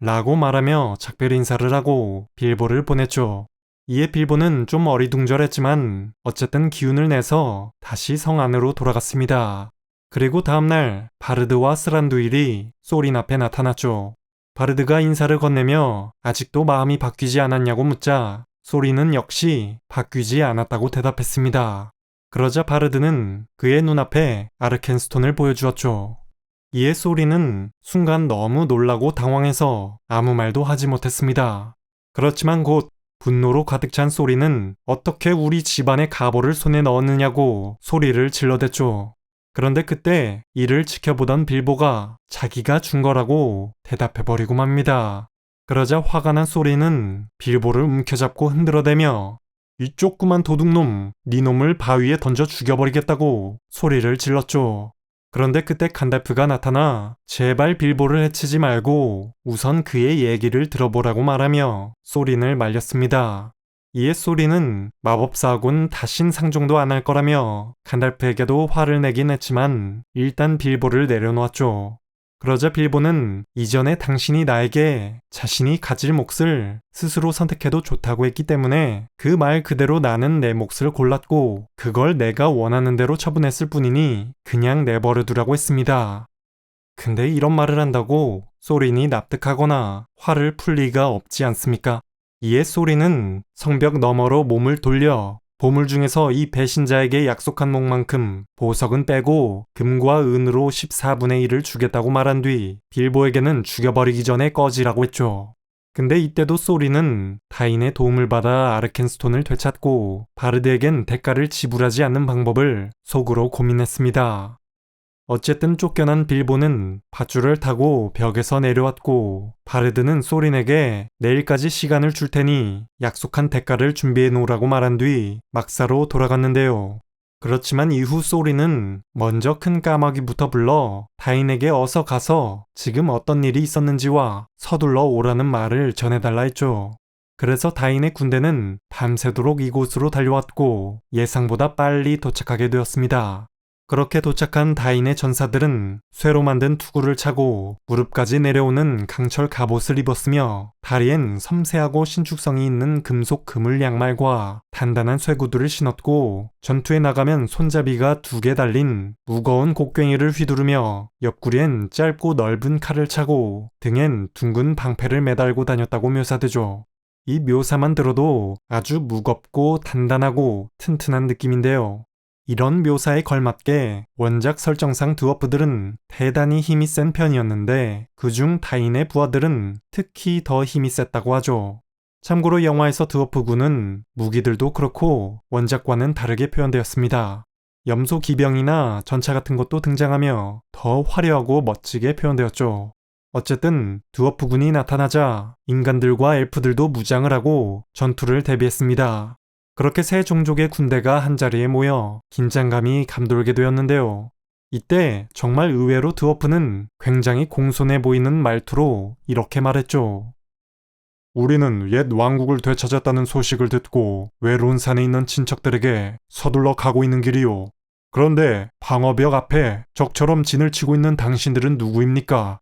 라고 말하며 작별 인사를 하고 빌보를 보냈죠. 이에 빌보는 좀 어리둥절했지만 어쨌든 기운을 내서 다시 성 안으로 돌아갔습니다. 그리고 다음날 바르드와 스란두일이 소린 앞에 나타났죠. 바르드가 인사를 건네며 아직도 마음이 바뀌지 않았냐고 묻자 소린은 역시 바뀌지 않았다고 대답했습니다. 그러자 바르드는 그의 눈앞에 아르켄스톤을 보여주었죠. 이에 소린은 순간 너무 놀라고 당황해서 아무 말도 하지 못했습니다. 그렇지만 곧 분노로 가득 찬 소린은 어떻게 우리 집안의 가보를 손에 넣었느냐고 소리를 질러댔죠. 그런데 그때 이를 지켜보던 빌보가 자기가 준 거라고 대답해버리고 맙니다. 그러자 화가 난 소린은 빌보를 움켜잡고 흔들어대며 이 조그만 도둑놈, 네 놈을 바위에 던져 죽여버리겠다고 소리를 질렀죠. 그런데 그때 간달프가 나타나 제발 빌보를 해치지 말고 우선 그의 얘기를 들어보라고 말하며 소린을 말렸습니다. 이에 소린은 마법사하고는 다신 상종도 안 할 거라며 간달프에게도 화를 내긴 했지만 일단 빌보를 내려놓았죠. 그러자 빌보는 이전에 당신이 나에게 자신이 가질 몫을 스스로 선택해도 좋다고 했기 때문에 그 말 그대로 나는 내 몫을 골랐고 그걸 내가 원하는 대로 처분했을 뿐이니 그냥 내버려두라고 했습니다. 근데 이런 말을 한다고 소린이 납득하거나 화를 풀 리가 없지 않습니까? 이에 소린은 성벽 너머로 몸을 돌려 보물 중에서 이 배신자에게 약속한 몫만큼 보석은 빼고 금과 은으로 14분의 1을 주겠다고 말한 뒤 빌보에게는 죽여버리기 전에 꺼지라고 했죠. 근데 이때도 소린은 다인의 도움을 받아 아르켄스톤을 되찾고 바르드에겐 대가를 지불하지 않는 방법을 속으로 고민했습니다. 어쨌든 쫓겨난 빌보는 밧줄을 타고 벽에서 내려왔고 바르드는 소린에게 내일까지 시간을 줄 테니 약속한 대가를 준비해 놓으라고 말한 뒤 막사로 돌아갔는데요. 그렇지만 이후 소린은 먼저 큰 까마귀부터 불러 다인에게 어서 가서 지금 어떤 일이 있었는지와 서둘러 오라는 말을 전해달라 했죠. 그래서 다인의 군대는 밤새도록 이곳으로 달려왔고 예상보다 빨리 도착하게 되었습니다. 그렇게 도착한 다인의 전사들은 쇠로 만든 투구를 차고 무릎까지 내려오는 강철 갑옷을 입었으며 다리엔 섬세하고 신축성이 있는 금속 그물 양말과 단단한 쇠구두를 신었고 전투에 나가면 손잡이가 2개 달린 무거운 곡괭이를 휘두르며 옆구리엔 짧고 넓은 칼을 차고 등엔 둥근 방패를 매달고 다녔다고 묘사되죠. 이 묘사만 들어도 아주 무겁고 단단하고 튼튼한 느낌인데요. 이런 묘사에 걸맞게 원작 설정상 드워프들은 대단히 힘이 센 편이었는데 그중 다인의 부하들은 특히 더 힘이 셌다고 하죠. 참고로 영화에서 드워프군은 무기들도 그렇고 원작과는 다르게 표현되었습니다. 염소 기병이나 전차 같은 것도 등장하며 더 화려하고 멋지게 표현되었죠. 어쨌든 드워프군이 나타나자 인간들과 엘프들도 무장을 하고 전투를 대비했습니다. 그렇게 세 종족의 군대가 한자리에 모여 긴장감이 감돌게 되었는데요. 이때 정말 의외로 드워프는 굉장히 공손해 보이는 말투로 이렇게 말했죠. 우리는 옛 왕국을 되찾았다는 소식을 듣고 외로운 산에 있는 친척들에게 서둘러 가고 있는 길이요. 그런데 방어벽 앞에 적처럼 진을 치고 있는 당신들은 누구입니까?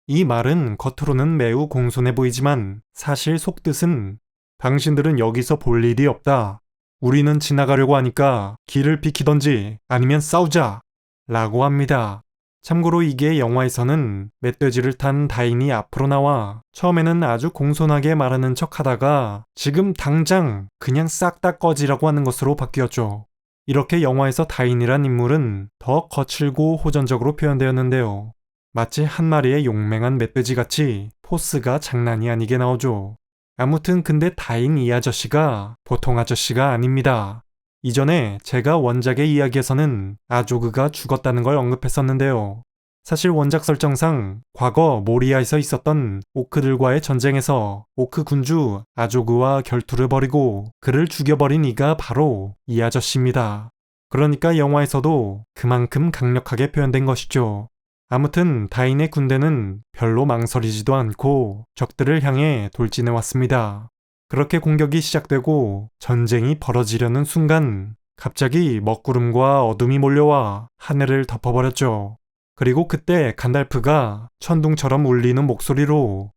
이 말은 겉으로는 매우 공손해 보이지만 사실 속뜻은 당신들은 여기서 볼 일이 없다. 우리는 지나가려고 하니까 길을 비키던지 아니면 싸우자. 라고 합니다. 참고로 이게 영화에서는 멧돼지를 탄 다인이 앞으로 나와 처음에는 아주 공손하게 말하는 척 하다가 지금 당장 그냥 싹 다 꺼지라고 하는 것으로 바뀌었죠. 이렇게 영화에서 다인이란 인물은 더 거칠고 호전적으로 표현되었는데요. 마치 한 마리의 용맹한 멧돼지같이 포스가 장난이 아니게 나오죠. 아무튼 근데 다인 이 아저씨가 보통 아저씨가 아닙니다. 이전에 제가 원작의 이야기에서는 아조그가 죽었다는 걸 언급했었는데요. 사실 원작 설정상 과거 모리아에서 있었던 오크들과의 전쟁에서 오크 군주 아조그와 결투를 벌이고 그를 죽여버린 이가 바로 이 아저씨입니다. 그러니까 영화에서도 그만큼 강력하게 표현된 것이죠. 아무튼 다인의 군대는 별로 망설이지도 않고 적들을 향해 돌진해 왔습니다. 그렇게 공격이 시작되고 전쟁이 벌어지려는 순간 갑자기 먹구름과 어둠이 몰려와 하늘을 덮어버렸죠. 그리고 그때 간달프가 천둥처럼 울리는 목소리로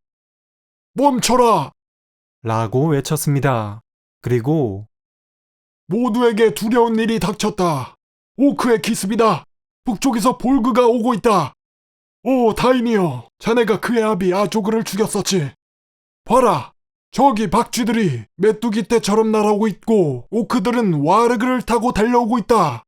멈춰라! 라고 외쳤습니다. 그리고 모두에게 두려운 일이 닥쳤다. 오크의 기습이다. 북쪽에서 볼그가 오고 있다. 오, 다인이여, 자네가 그의 아비 아조그를 죽였었지. 봐라, 저기 박쥐들이 메뚜기 떼처럼 날아오고 있고 오크들은 와르그를 타고 달려오고 있다.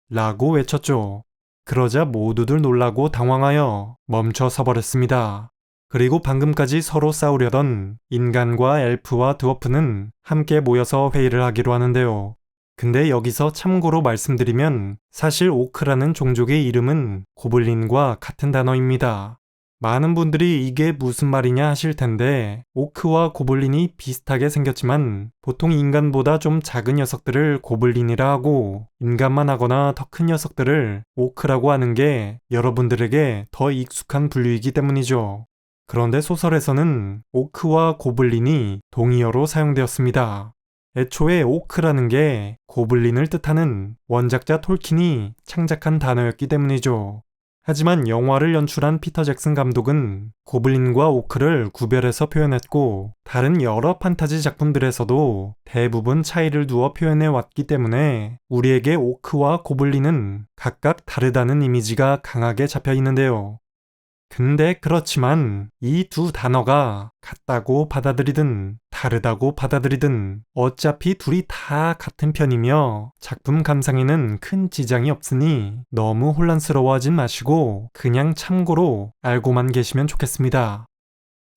라고 외쳤죠. 그러자 모두들 놀라고 당황하여 멈춰 서버렸습니다. 그리고 방금까지 서로 싸우려던 인간과 엘프와 드워프는 함께 모여서 회의를 하기로 하는데요. 근데 여기서 참고로 말씀드리면 사실 오크라는 종족의 이름은 고블린과 같은 단어입니다. 많은 분들이 이게 무슨 말이냐 하실 텐데 오크와 고블린이 비슷하게 생겼지만 보통 인간보다 좀 작은 녀석들을 고블린이라 하고 인간만 하거나 더 큰 녀석들을 오크라고 하는 게 여러분들에게 더 익숙한 분류이기 때문이죠. 그런데 소설에서는 오크와 고블린이 동의어로 사용되었습니다. 애초에 오크라는 게 고블린을 뜻하는 원작자 톨킨이 창작한 단어였기 때문이죠. 하지만 영화를 연출한 피터 잭슨 감독은 고블린과 오크를 구별해서 표현했고 다른 여러 판타지 작품들에서도 대부분 차이를 두어 표현해 왔기 때문에 우리에게 오크와 고블린은 각각 다르다는 이미지가 강하게 잡혀 있는데요. 근데 그렇지만 이 두 단어가 같다고 받아들이든 다르다고 받아들이든 어차피 둘이 다 같은 편이며 작품 감상에는 큰 지장이 없으니 너무 혼란스러워하진 마시고 그냥 참고로 알고만 계시면 좋겠습니다.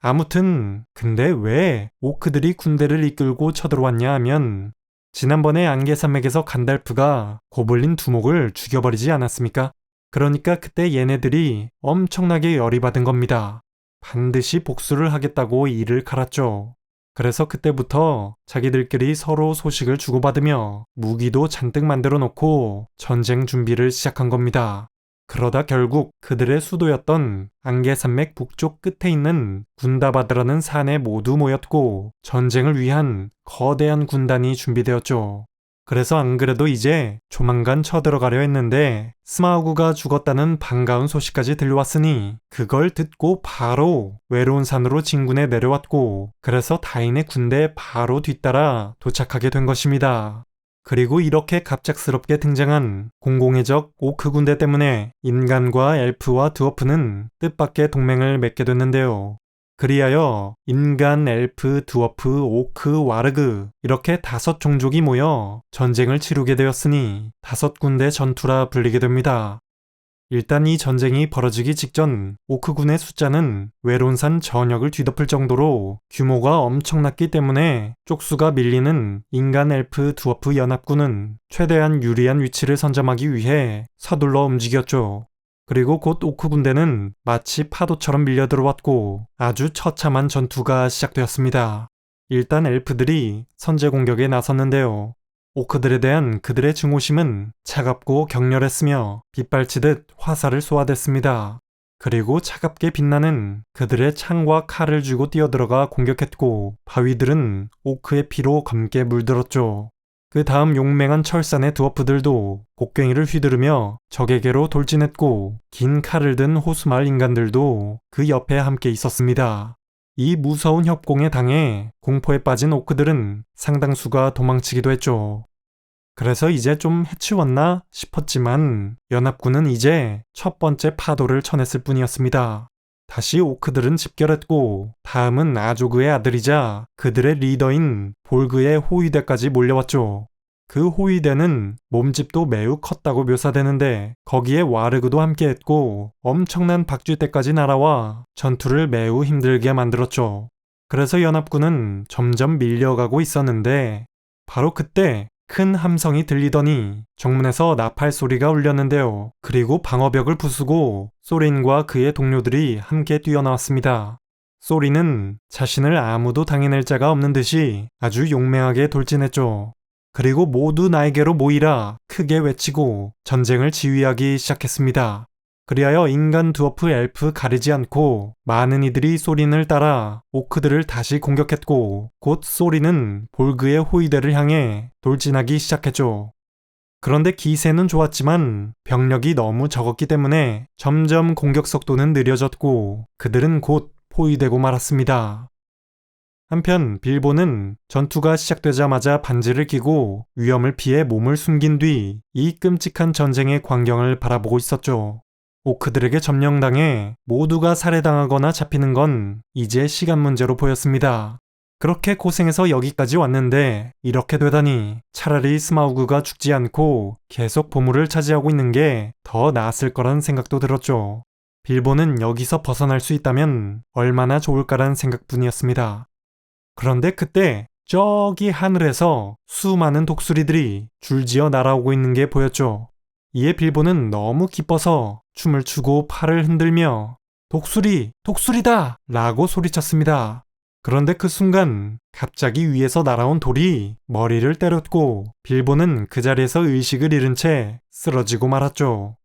아무튼 근데 왜 오크들이 군대를 이끌고 쳐들어왔냐 하면 지난번에 안개산맥에서 간달프가 고블린 두목을 죽여버리지 않았습니까? 그러니까 그때 얘네들이 엄청나게 열이 받은 겁니다. 반드시 복수를 하겠다고 이를 갈았죠. 그래서 그때부터 자기들끼리 서로 소식을 주고받으며 무기도 잔뜩 만들어 놓고 전쟁 준비를 시작한 겁니다. 그러다 결국 그들의 수도였던 안개산맥 북쪽 끝에 있는 군다바드라는 산에 모두 모였고 전쟁을 위한 거대한 군단이 준비되었죠. 그래서 안 그래도 이제 조만간 쳐들어가려 했는데 스마우그가 죽었다는 반가운 소식까지 들려왔으니 그걸 듣고 바로 외로운 산으로 진군에 내려왔고 그래서 다인의 군대에 바로 뒤따라 도착하게 된 것입니다. 그리고 이렇게 갑작스럽게 등장한 공공의 적 오크 군대 때문에 인간과 엘프와 드워프는 뜻밖의 동맹을 맺게 됐는데요. 그리하여 인간, 엘프, 드워프, 오크, 와르그 이렇게 5종족이 모여 전쟁을 치르게 되었으니 5군데 전투라 불리게 됩니다. 일단 이 전쟁이 벌어지기 직전 오크군의 숫자는 외론산 전역을 뒤덮을 정도로 규모가 엄청났기 때문에 쪽수가 밀리는 인간, 엘프, 드워프 연합군은 최대한 유리한 위치를 선점하기 위해 서둘러 움직였죠. 그리고 곧 오크 군대는 마치 파도처럼 밀려 들어왔고 아주 처참한 전투가 시작되었습니다. 일단 엘프들이 선제 공격에 나섰는데요. 오크들에 대한 그들의 증오심은 차갑고 격렬했으며 빗발치듯 화살을 쏘아댔습니다. 그리고 차갑게 빛나는 그들의 창과 칼을 쥐고 뛰어들어가 공격했고 바위들은 오크의 피로 검게 물들었죠. 그 다음 용맹한 철산의 드워프들도 곡괭이를 휘두르며 적에게로 돌진했고 긴 칼을 든 호수마을 인간들도 그 옆에 함께 있었습니다. 이 무서운 협공에 당해 공포에 빠진 오크들은 상당수가 도망치기도 했죠. 그래서 이제 좀 해치웠나 싶었지만 연합군은 이제 첫 번째 파도를 쳐냈을 뿐이었습니다. 다시 오크들은 집결했고 다음은 아조그의 아들이자 그들의 리더인 볼그의 호위대까지 몰려왔죠. 그 호위대는 몸집도 매우 컸다고 묘사되는데 거기에 와르그도 함께했고 엄청난 박쥐떼까지 날아와 전투를 매우 힘들게 만들었죠. 그래서 연합군은 점점 밀려가고 있었는데 바로 그때 큰 함성이 들리더니 정문에서 나팔 소리가 울렸는데요. 그리고 방어벽을 부수고 소린과 그의 동료들이 함께 뛰어나왔습니다. 소린은 자신을 아무도 당해낼 자가 없는 듯이 아주 용맹하게 돌진했죠. 그리고 모두 나에게로 모이라 크게 외치고 전쟁을 지휘하기 시작했습니다. 그리하여 인간 드워프 엘프 가리지 않고 많은 이들이 소린을 따라 오크들을 다시 공격했고 곧 소린은 볼그의 호위대를 향해 돌진하기 시작했죠. 그런데 기세는 좋았지만 병력이 너무 적었기 때문에 점점 공격 속도는 느려졌고 그들은 곧 포위되고 말았습니다. 한편 빌보는 전투가 시작되자마자 반지를 끼고 위험을 피해 몸을 숨긴 뒤 이 끔찍한 전쟁의 광경을 바라보고 있었죠. 오크들에게 점령당해 모두가 살해당하거나 잡히는 건 이제 시간 문제로 보였습니다. 그렇게 고생해서 여기까지 왔는데 이렇게 되다니 차라리 스마우그가 죽지 않고 계속 보물을 차지하고 있는 게 더 나았을 거란 생각도 들었죠. 빌보는 여기서 벗어날 수 있다면 얼마나 좋을까란 생각뿐이었습니다. 그런데 그때 저기 하늘에서 수많은 독수리들이 줄지어 날아오고 있는 게 보였죠. 이에 빌보는 너무 기뻐서 춤을 추고 팔을 흔들며 독수리, 독수리다! 라고 소리쳤습니다. 그런데 그 순간 갑자기 위에서 날아온 돌이 머리를 때렸고 빌보는 그 자리에서 의식을 잃은 채 쓰러지고 말았죠.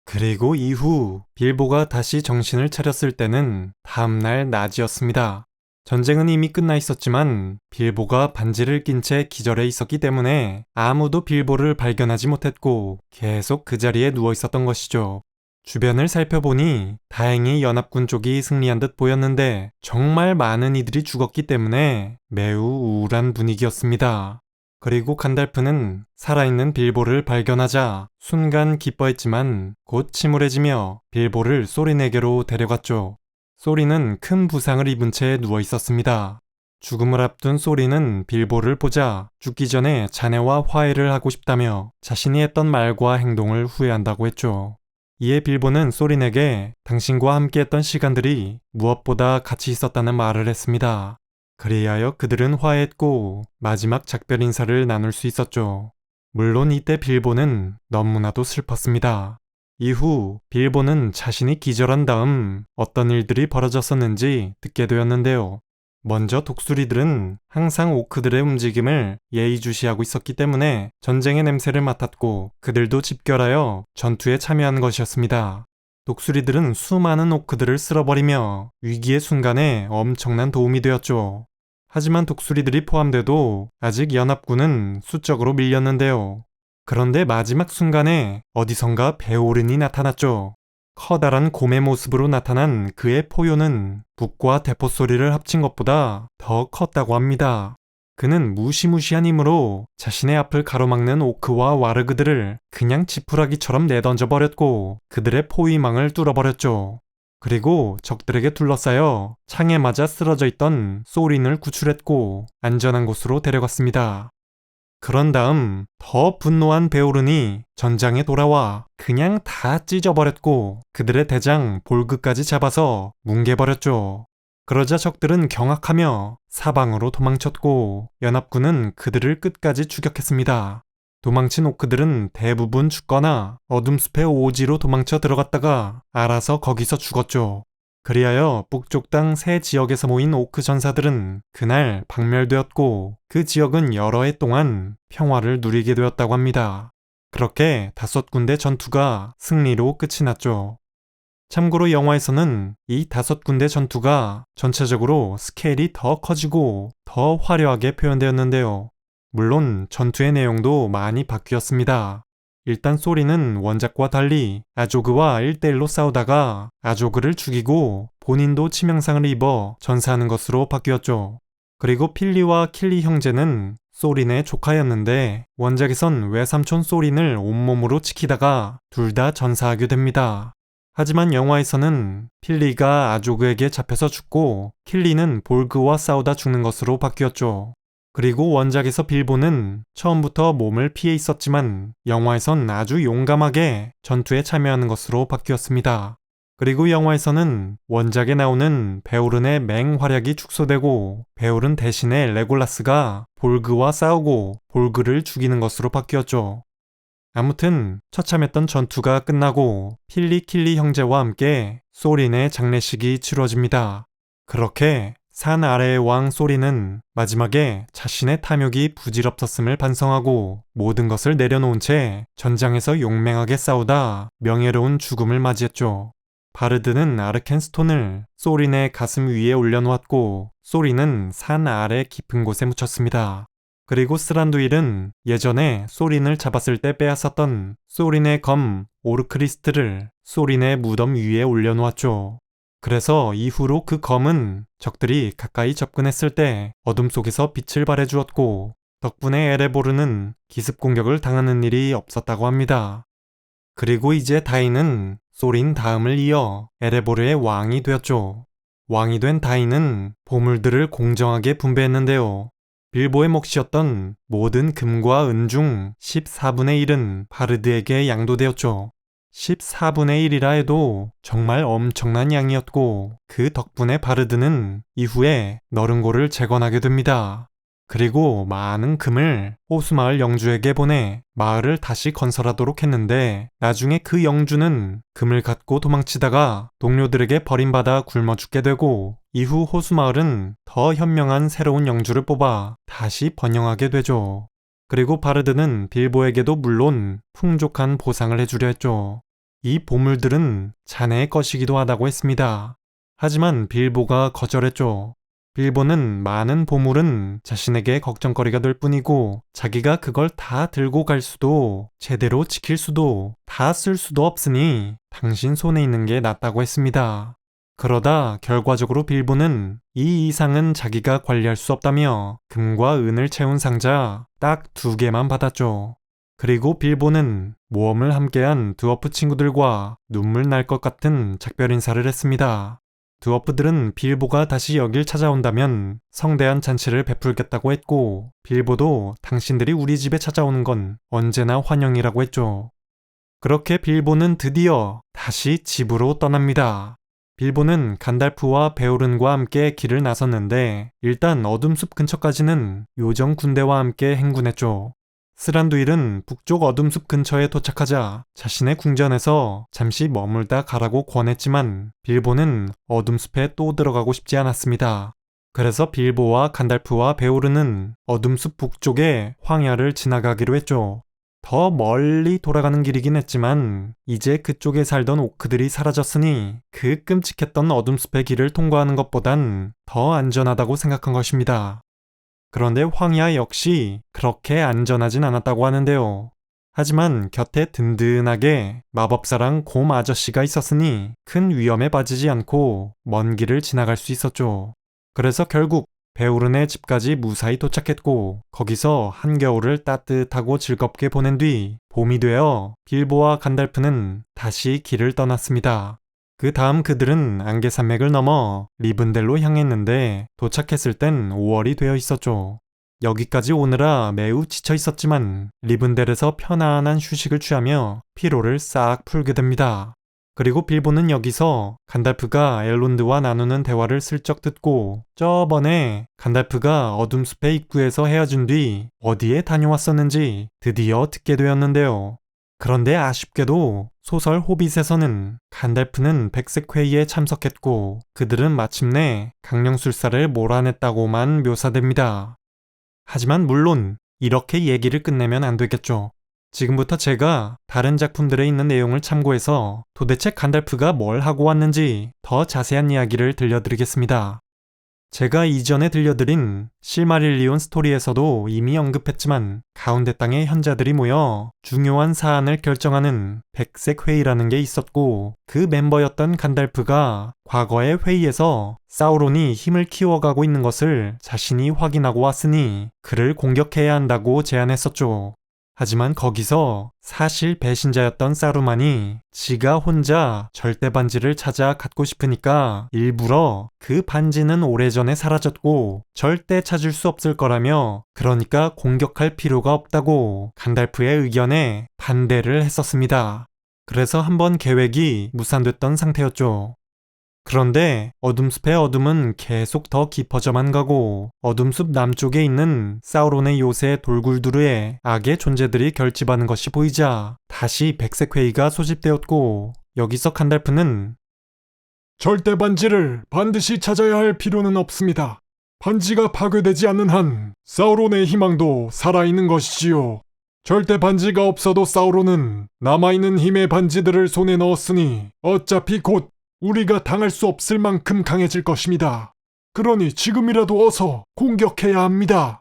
그리고 이후 빌보가 다시 정신을 차렸을 때는 다음날 낮이었습니다. 전쟁은 이미 끝나 있었지만 빌보가 반지를 낀 채 기절해 있었기 때문에 아무도 빌보를 발견하지 못했고 계속 그 자리에 누워 있었던 것이죠. 주변을 살펴보니 다행히 연합군 쪽이 승리한 듯 보였는데 정말 많은 이들이 죽었기 때문에 매우 우울한 분위기였습니다. 그리고 간달프는 살아있는 빌보를 발견하자 순간 기뻐했지만 곧 침울해지며 빌보를 소린에게로 데려갔죠. 소리는 큰 부상을 입은 채 누워 있었습니다. 죽음을 앞둔 소리는 빌보를 보자 죽기 전에 자네와 화해를 하고 싶다며 자신이 했던 말과 행동을 후회한다고 했죠. 이에 빌보는 소린에게 당신과 함께했던 시간들이 무엇보다 가치 있었다는 말을 했습니다. 그리하여 그들은 화해했고 마지막 작별 인사를 나눌 수 있었죠. 물론 이때 빌보는 너무나도 슬펐습니다. 이후 빌보는 자신이 기절한 다음 어떤 일들이 벌어졌었는지 듣게 되었는데요. 먼저 독수리들은 항상 오크들의 움직임을 예의주시하고 있었기 때문에 전쟁의 냄새를 맡았고 그들도 집결하여 전투에 참여한 것이었습니다. 독수리들은 수많은 오크들을 쓸어버리며 위기의 순간에 엄청난 도움이 되었죠. 하지만 독수리들이 포함돼도 아직 연합군은 수적으로 밀렸는데요. 그런데 마지막 순간에 어디선가 베오른이 나타났죠. 커다란 곰의 모습으로 나타난 그의 포효는 북과 대포 소리를 합친 것보다 더 컸다고 합니다. 그는 무시무시한 힘으로 자신의 앞을 가로막는 오크와 와르그들을 그냥 지푸라기처럼 내던져 버렸고 그들의 포위망을 뚫어버렸죠. 그리고 적들에게 둘러싸여 창에 맞아 쓰러져 있던 소린을 구출했고 안전한 곳으로 데려갔습니다. 그런 다음 더 분노한 베오른이 전장에 돌아와 그냥 다 찢어버렸고 그들의 대장 볼그까지 잡아서 뭉개버렸죠. 그러자 적들은 경악하며 사방으로 도망쳤고 연합군은 그들을 끝까지 추격했습니다. 도망친 오크들은 대부분 죽거나 어둠 숲의 오지로 도망쳐 들어갔다가 알아서 거기서 죽었죠. 그리하여 북쪽 땅 세 지역에서 모인 오크 전사들은 그날 박멸되었고 그 지역은 여러 해 동안 평화를 누리게 되었다고 합니다. 그렇게 5군데 전투가 승리로 끝이 났죠. 참고로 영화에서는 이 5군데 전투가 전체적으로 스케일이 더 커지고 더 화려하게 표현되었는데요. 물론 전투의 내용도 많이 바뀌었습니다. 일단 소리는 원작과 달리 아조그와 1대1로 싸우다가 아조그를 죽이고 본인도 치명상을 입어 전사하는 것으로 바뀌었죠. 그리고 필리와 킬리 형제는 소린의 조카였는데 원작에선 외삼촌 소린을 온몸으로 지키다가 둘 다 전사하게 됩니다. 하지만 영화에서는 필리가 아조그에게 잡혀서 죽고 킬리는 볼그와 싸우다 죽는 것으로 바뀌었죠. 그리고 원작에서 빌보는 처음부터 몸을 피해 있었지만 영화에선 아주 용감하게 전투에 참여하는 것으로 바뀌었습니다. 그리고 영화에서는 원작에 나오는 베오른의 맹활약이 축소되고 베오른 대신에 레골라스가 볼그와 싸우고 볼그를 죽이는 것으로 바뀌었죠. 아무튼 처참했던 전투가 끝나고 필리 킬리 형제와 함께 소린의 장례식이 치러집니다. 그렇게 산 아래의 왕 소리는 마지막에 자신의 탐욕이 부질없었음을 반성하고 모든 것을 내려놓은 채 전장에서 용맹하게 싸우다 명예로운 죽음을 맞이했죠. 바르드는 아르켄스톤을 소린의 가슴 위에 올려놓았고 소린은 산 아래 깊은 곳에 묻혔습니다. 그리고 스란두일은 예전에 소린을 잡았을 때 빼앗았던 소린의 검 오르크리스트를 소린의 무덤 위에 올려놓았죠. 그래서 이후로 그 검은 적들이 가까이 접근했을 때 어둠 속에서 빛을 발해주었고 덕분에 에레보르는 기습 공격을 당하는 일이 없었다고 합니다. 그리고 이제 다인은 소린 다음을 이어 에레보르의 왕이 되었죠. 왕이 된 다인은 보물들을 공정하게 분배했는데요. 빌보의 몫이었던 모든 금과 은 중 14분의 1은 바르드에게 양도되었죠. 14분의 1이라 해도 정말 엄청난 양이었고 그 덕분에 바르드는 이후에 너른고를 재건하게 됩니다. 그리고 많은 금을 호수마을 영주에게 보내 마을을 다시 건설하도록 했는데 나중에 그 영주는 금을 갖고 도망치다가 동료들에게 버림받아 굶어 죽게 되고 이후 호수마을은 더 현명한 새로운 영주를 뽑아 다시 번영하게 되죠. 그리고 바르드는 빌보에게도 물론 풍족한 보상을 해주려 했죠. 이 보물들은 자네의 것이기도 하다고 했습니다. 하지만 빌보가 거절했죠. 빌보는 많은 보물은 자신에게 걱정거리가 될 뿐이고 자기가 그걸 다 들고 갈 수도 제대로 지킬 수도 다 쓸 수도 없으니 당신 손에 있는 게 낫다고 했습니다. 그러다 결과적으로 빌보는 이 이상은 자기가 관리할 수 없다며 금과 은을 채운 상자 딱 2개만 받았죠. 그리고 빌보는 모험을 함께한 드워프 친구들과 눈물 날 것 같은 작별 인사를 했습니다. 드워프들은 빌보가 다시 여길 찾아온다면 성대한 잔치를 베풀겠다고 했고 빌보도 당신들이 우리 집에 찾아오는 건 언제나 환영이라고 했죠. 그렇게 빌보는 드디어 다시 집으로 떠납니다. 빌보는 간달프와 베오른과 함께 길을 나섰는데 일단 어둠숲 근처까지는 요정 군대와 함께 행군했죠. 스란두일은 북쪽 어둠숲 근처에 도착하자 자신의 궁전에서 잠시 머물다 가라고 권했지만 빌보는 어둠숲에 또 들어가고 싶지 않았습니다. 그래서 빌보와 간달프와 베오르는 어둠숲 북쪽의 황야를 지나가기로 했죠. 더 멀리 돌아가는 길이긴 했지만 이제 그쪽에 살던 오크들이 사라졌으니 그 끔찍했던 어둠숲의 길을 통과하는 것보단 더 안전하다고 생각한 것입니다. 그런데 황야 역시 그렇게 안전하진 않았다고 하는데요. 하지만 곁에 든든하게 마법사랑 곰 아저씨가 있었으니 큰 위험에 빠지지 않고 먼 길을 지나갈 수 있었죠. 그래서 결국 베오른의 집까지 무사히 도착했고 거기서 한겨울을 따뜻하고 즐겁게 보낸 뒤 봄이 되어 빌보와 간달프는 다시 길을 떠났습니다. 그 다음 그들은 안개산맥을 넘어 리븐델로 향했는데 도착했을 땐 5월이 되어 있었죠. 여기까지 오느라 매우 지쳐 있었지만 리븐델에서 편안한 휴식을 취하며 피로를 싹 풀게 됩니다. 그리고 빌보는 여기서 간달프가 엘론드와 나누는 대화를 슬쩍 듣고 저번에 간달프가 어둠숲의 입구에서 헤어진 뒤 어디에 다녀왔었는지 드디어 듣게 되었는데요. 그런데 아쉽게도 소설 호빗에서는 간달프는 백색회의에 참석했고 그들은 마침내 강령술사를 몰아냈다고만 묘사됩니다. 하지만 물론 이렇게 얘기를 끝내면 안 되겠죠. 지금부터 제가 다른 작품들에 있는 내용을 참고해서 도대체 간달프가 뭘 하고 왔는지 더 자세한 이야기를 들려드리겠습니다. 제가 이전에 들려드린 실마릴리온 스토리에서도 이미 언급했지만 가운데 땅의 현자들이 모여 중요한 사안을 결정하는 백색 회의라는 게 있었고 그 멤버였던 간달프가 과거의 회의에서 사우론이 힘을 키워가고 있는 것을 자신이 확인하고 왔으니 그를 공격해야 한다고 제안했었죠. 하지만 거기서 사실 배신자였던 사루만이 지가 혼자 절대 반지를 찾아 갖고 싶으니까 일부러 그 반지는 오래전에 사라졌고 절대 찾을 수 없을 거라며 그러니까 공격할 필요가 없다고 간달프의 의견에 반대를 했었습니다. 그래서 한번 계획이 무산됐던 상태였죠. 그런데 어둠숲의 어둠은 계속 더 깊어져만 가고 어둠숲 남쪽에 있는 사우론의 요새 돌굴두르에 악의 존재들이 결집하는 것이 보이자 다시 백색회의가 소집되었고 여기서 간달프는 절대 반지를 반드시 찾아야 할 필요는 없습니다. 반지가 파괴되지 않는 한 사우론의 희망도 살아있는 것이지요. 절대 반지가 없어도 사우론은 남아있는 힘의 반지들을 손에 넣었으니 어차피 곧 우리가 당할 수 없을 만큼 강해질 것입니다. 그러니 지금이라도 어서 공격해야 합니다.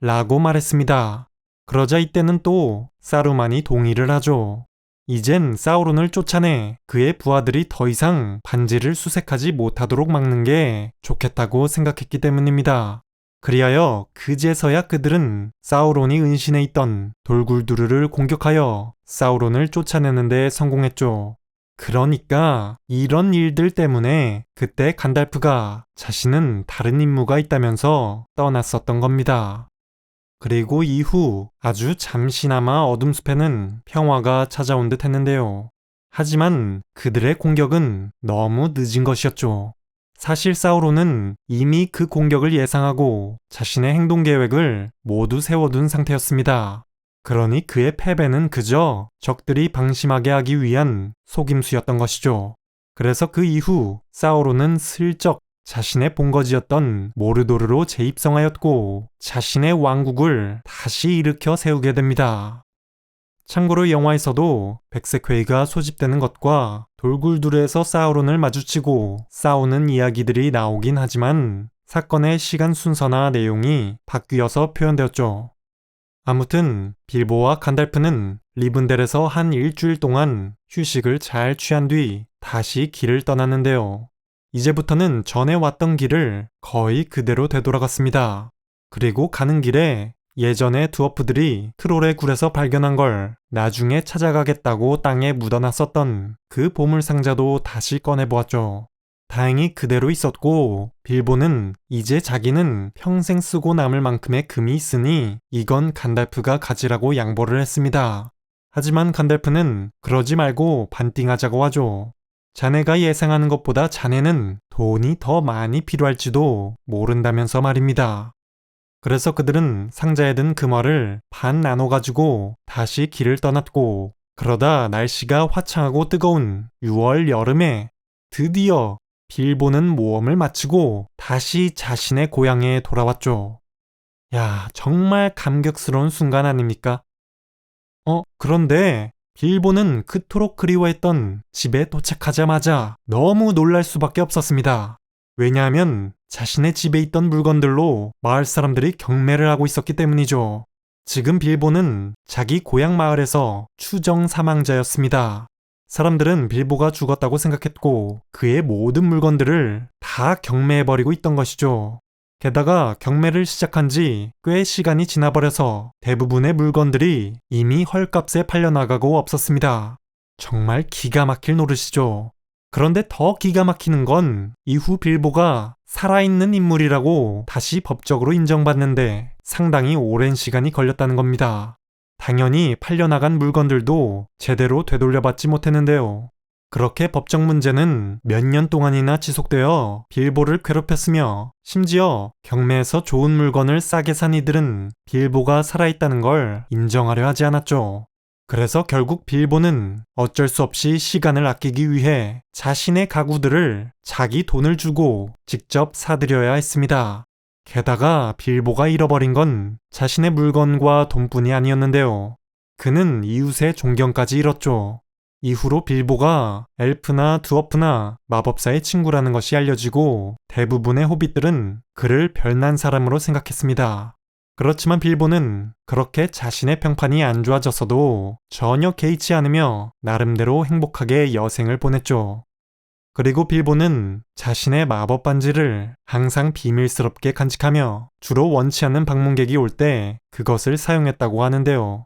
라고 말했습니다. 그러자 이때는 또 사루만이 동의를 하죠. 이젠 사우론을 쫓아내 그의 부하들이 더 이상 반지를 수색하지 못하도록 막는 게 좋겠다고 생각했기 때문입니다. 그리하여 그제서야 그들은 사우론이 은신해 있던 돌굴두르를 공격하여 사우론을 쫓아내는 데 성공했죠. 그러니까 이런 일들 때문에 그때 간달프가 자신은 다른 임무가 있다면서 떠났었던 겁니다. 그리고 이후 아주 잠시나마 어둠숲에는 평화가 찾아온 듯 했는데요. 하지만 그들의 공격은 너무 늦은 것이었죠. 사실 사우론은 이미 그 공격을 예상하고 자신의 행동 계획을 모두 세워둔 상태였습니다. 그러니 그의 패배는 그저 적들이 방심하게 하기 위한 속임수였던 것이죠. 그래서 그 이후 사우론은 슬쩍 자신의 본거지였던 모르도르로 재입성하였고 자신의 왕국을 다시 일으켜 세우게 됩니다. 참고로 영화에서도 백색회의가 소집되는 것과 돌굴두르에서 사우론을 마주치고 싸우는 이야기들이 나오긴 하지만 사건의 시간 순서나 내용이 바뀌어서 표현되었죠. 아무튼 빌보와 간달프는 리븐델에서 한 일주일 동안 휴식을 잘 취한 뒤 다시 길을 떠났는데요. 이제부터는 전에 왔던 길을 거의 그대로 되돌아갔습니다. 그리고 가는 길에 예전에 드워프들이 트롤의 굴에서 발견한 걸 나중에 찾아가겠다고 땅에 묻어놨었던 그 보물상자도 다시 꺼내보았죠. 다행히 그대로 있었고 빌보는 이제 자기는 평생 쓰고 남을 만큼의 금이 있으니 이건 간달프가 가지라고 양보를 했습니다. 하지만 간달프는 그러지 말고 반띵하자고 하죠. 자네가 예상하는 것보다 자네는 돈이 더 많이 필요할지도 모른다면서 말입니다. 그래서 그들은 상자에 든 금화를 반 나눠가지고 다시 길을 떠났고 그러다 날씨가 화창하고 뜨거운 6월 여름에 드디어 빌보는 모험을 마치고 다시 자신의 고향에 돌아왔죠. 야, 정말 감격스러운 순간 아닙니까? 그런데 빌보는 그토록 그리워했던 집에 도착하자마자 너무 놀랄 수밖에 없었습니다. 왜냐하면 자신의 집에 있던 물건들로 마을 사람들이 경매를 하고 있었기 때문이죠. 지금 빌보는 자기 고향 마을에서 추정 사망자였습니다. 사람들은 빌보가 죽었다고 생각했고 그의 모든 물건들을 다 경매해버리고 있던 것이죠. 게다가 경매를 시작한 지 꽤 시간이 지나버려서 대부분의 물건들이 이미 헐값에 팔려나가고 없었습니다. 정말 기가 막힐 노릇이죠. 그런데 더 기가 막히는 건 이후 빌보가 살아있는 인물이라고 다시 법적으로 인정받는데 상당히 오랜 시간이 걸렸다는 겁니다. 당연히 팔려나간 물건들도 제대로 되돌려받지 못했는데요. 그렇게 법적 문제는 몇 년 동안이나 지속되어 빌보를 괴롭혔으며 심지어 경매에서 좋은 물건을 싸게 산 이들은 빌보가 살아있다는 걸 인정하려 하지 않았죠. 그래서 결국 빌보는 어쩔 수 없이 시간을 아끼기 위해 자신의 가구들을 자기 돈을 주고 직접 사들여야 했습니다. 게다가 빌보가 잃어버린 건 자신의 물건과 돈뿐이 아니었는데요. 그는 이웃의 존경까지 잃었죠. 이후로 빌보가 엘프나 드워프나 마법사의 친구라는 것이 알려지고 대부분의 호빗들은 그를 별난 사람으로 생각했습니다. 그렇지만 빌보는 그렇게 자신의 평판이 안 좋아졌어도 전혀 개의치 않으며 나름대로 행복하게 여생을 보냈죠. 그리고 빌보는 자신의 마법 반지를 항상 비밀스럽게 간직하며 주로 원치 않는 방문객이 올 때 그것을 사용했다고 하는데요.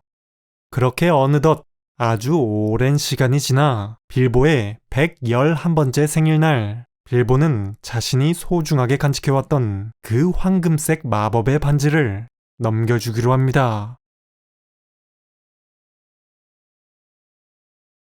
그렇게 어느덧 아주 오랜 시간이 지나 빌보의 111번째 생일날 빌보는 자신이 소중하게 간직해왔던 그 황금색 마법의 반지를 넘겨주기로 합니다.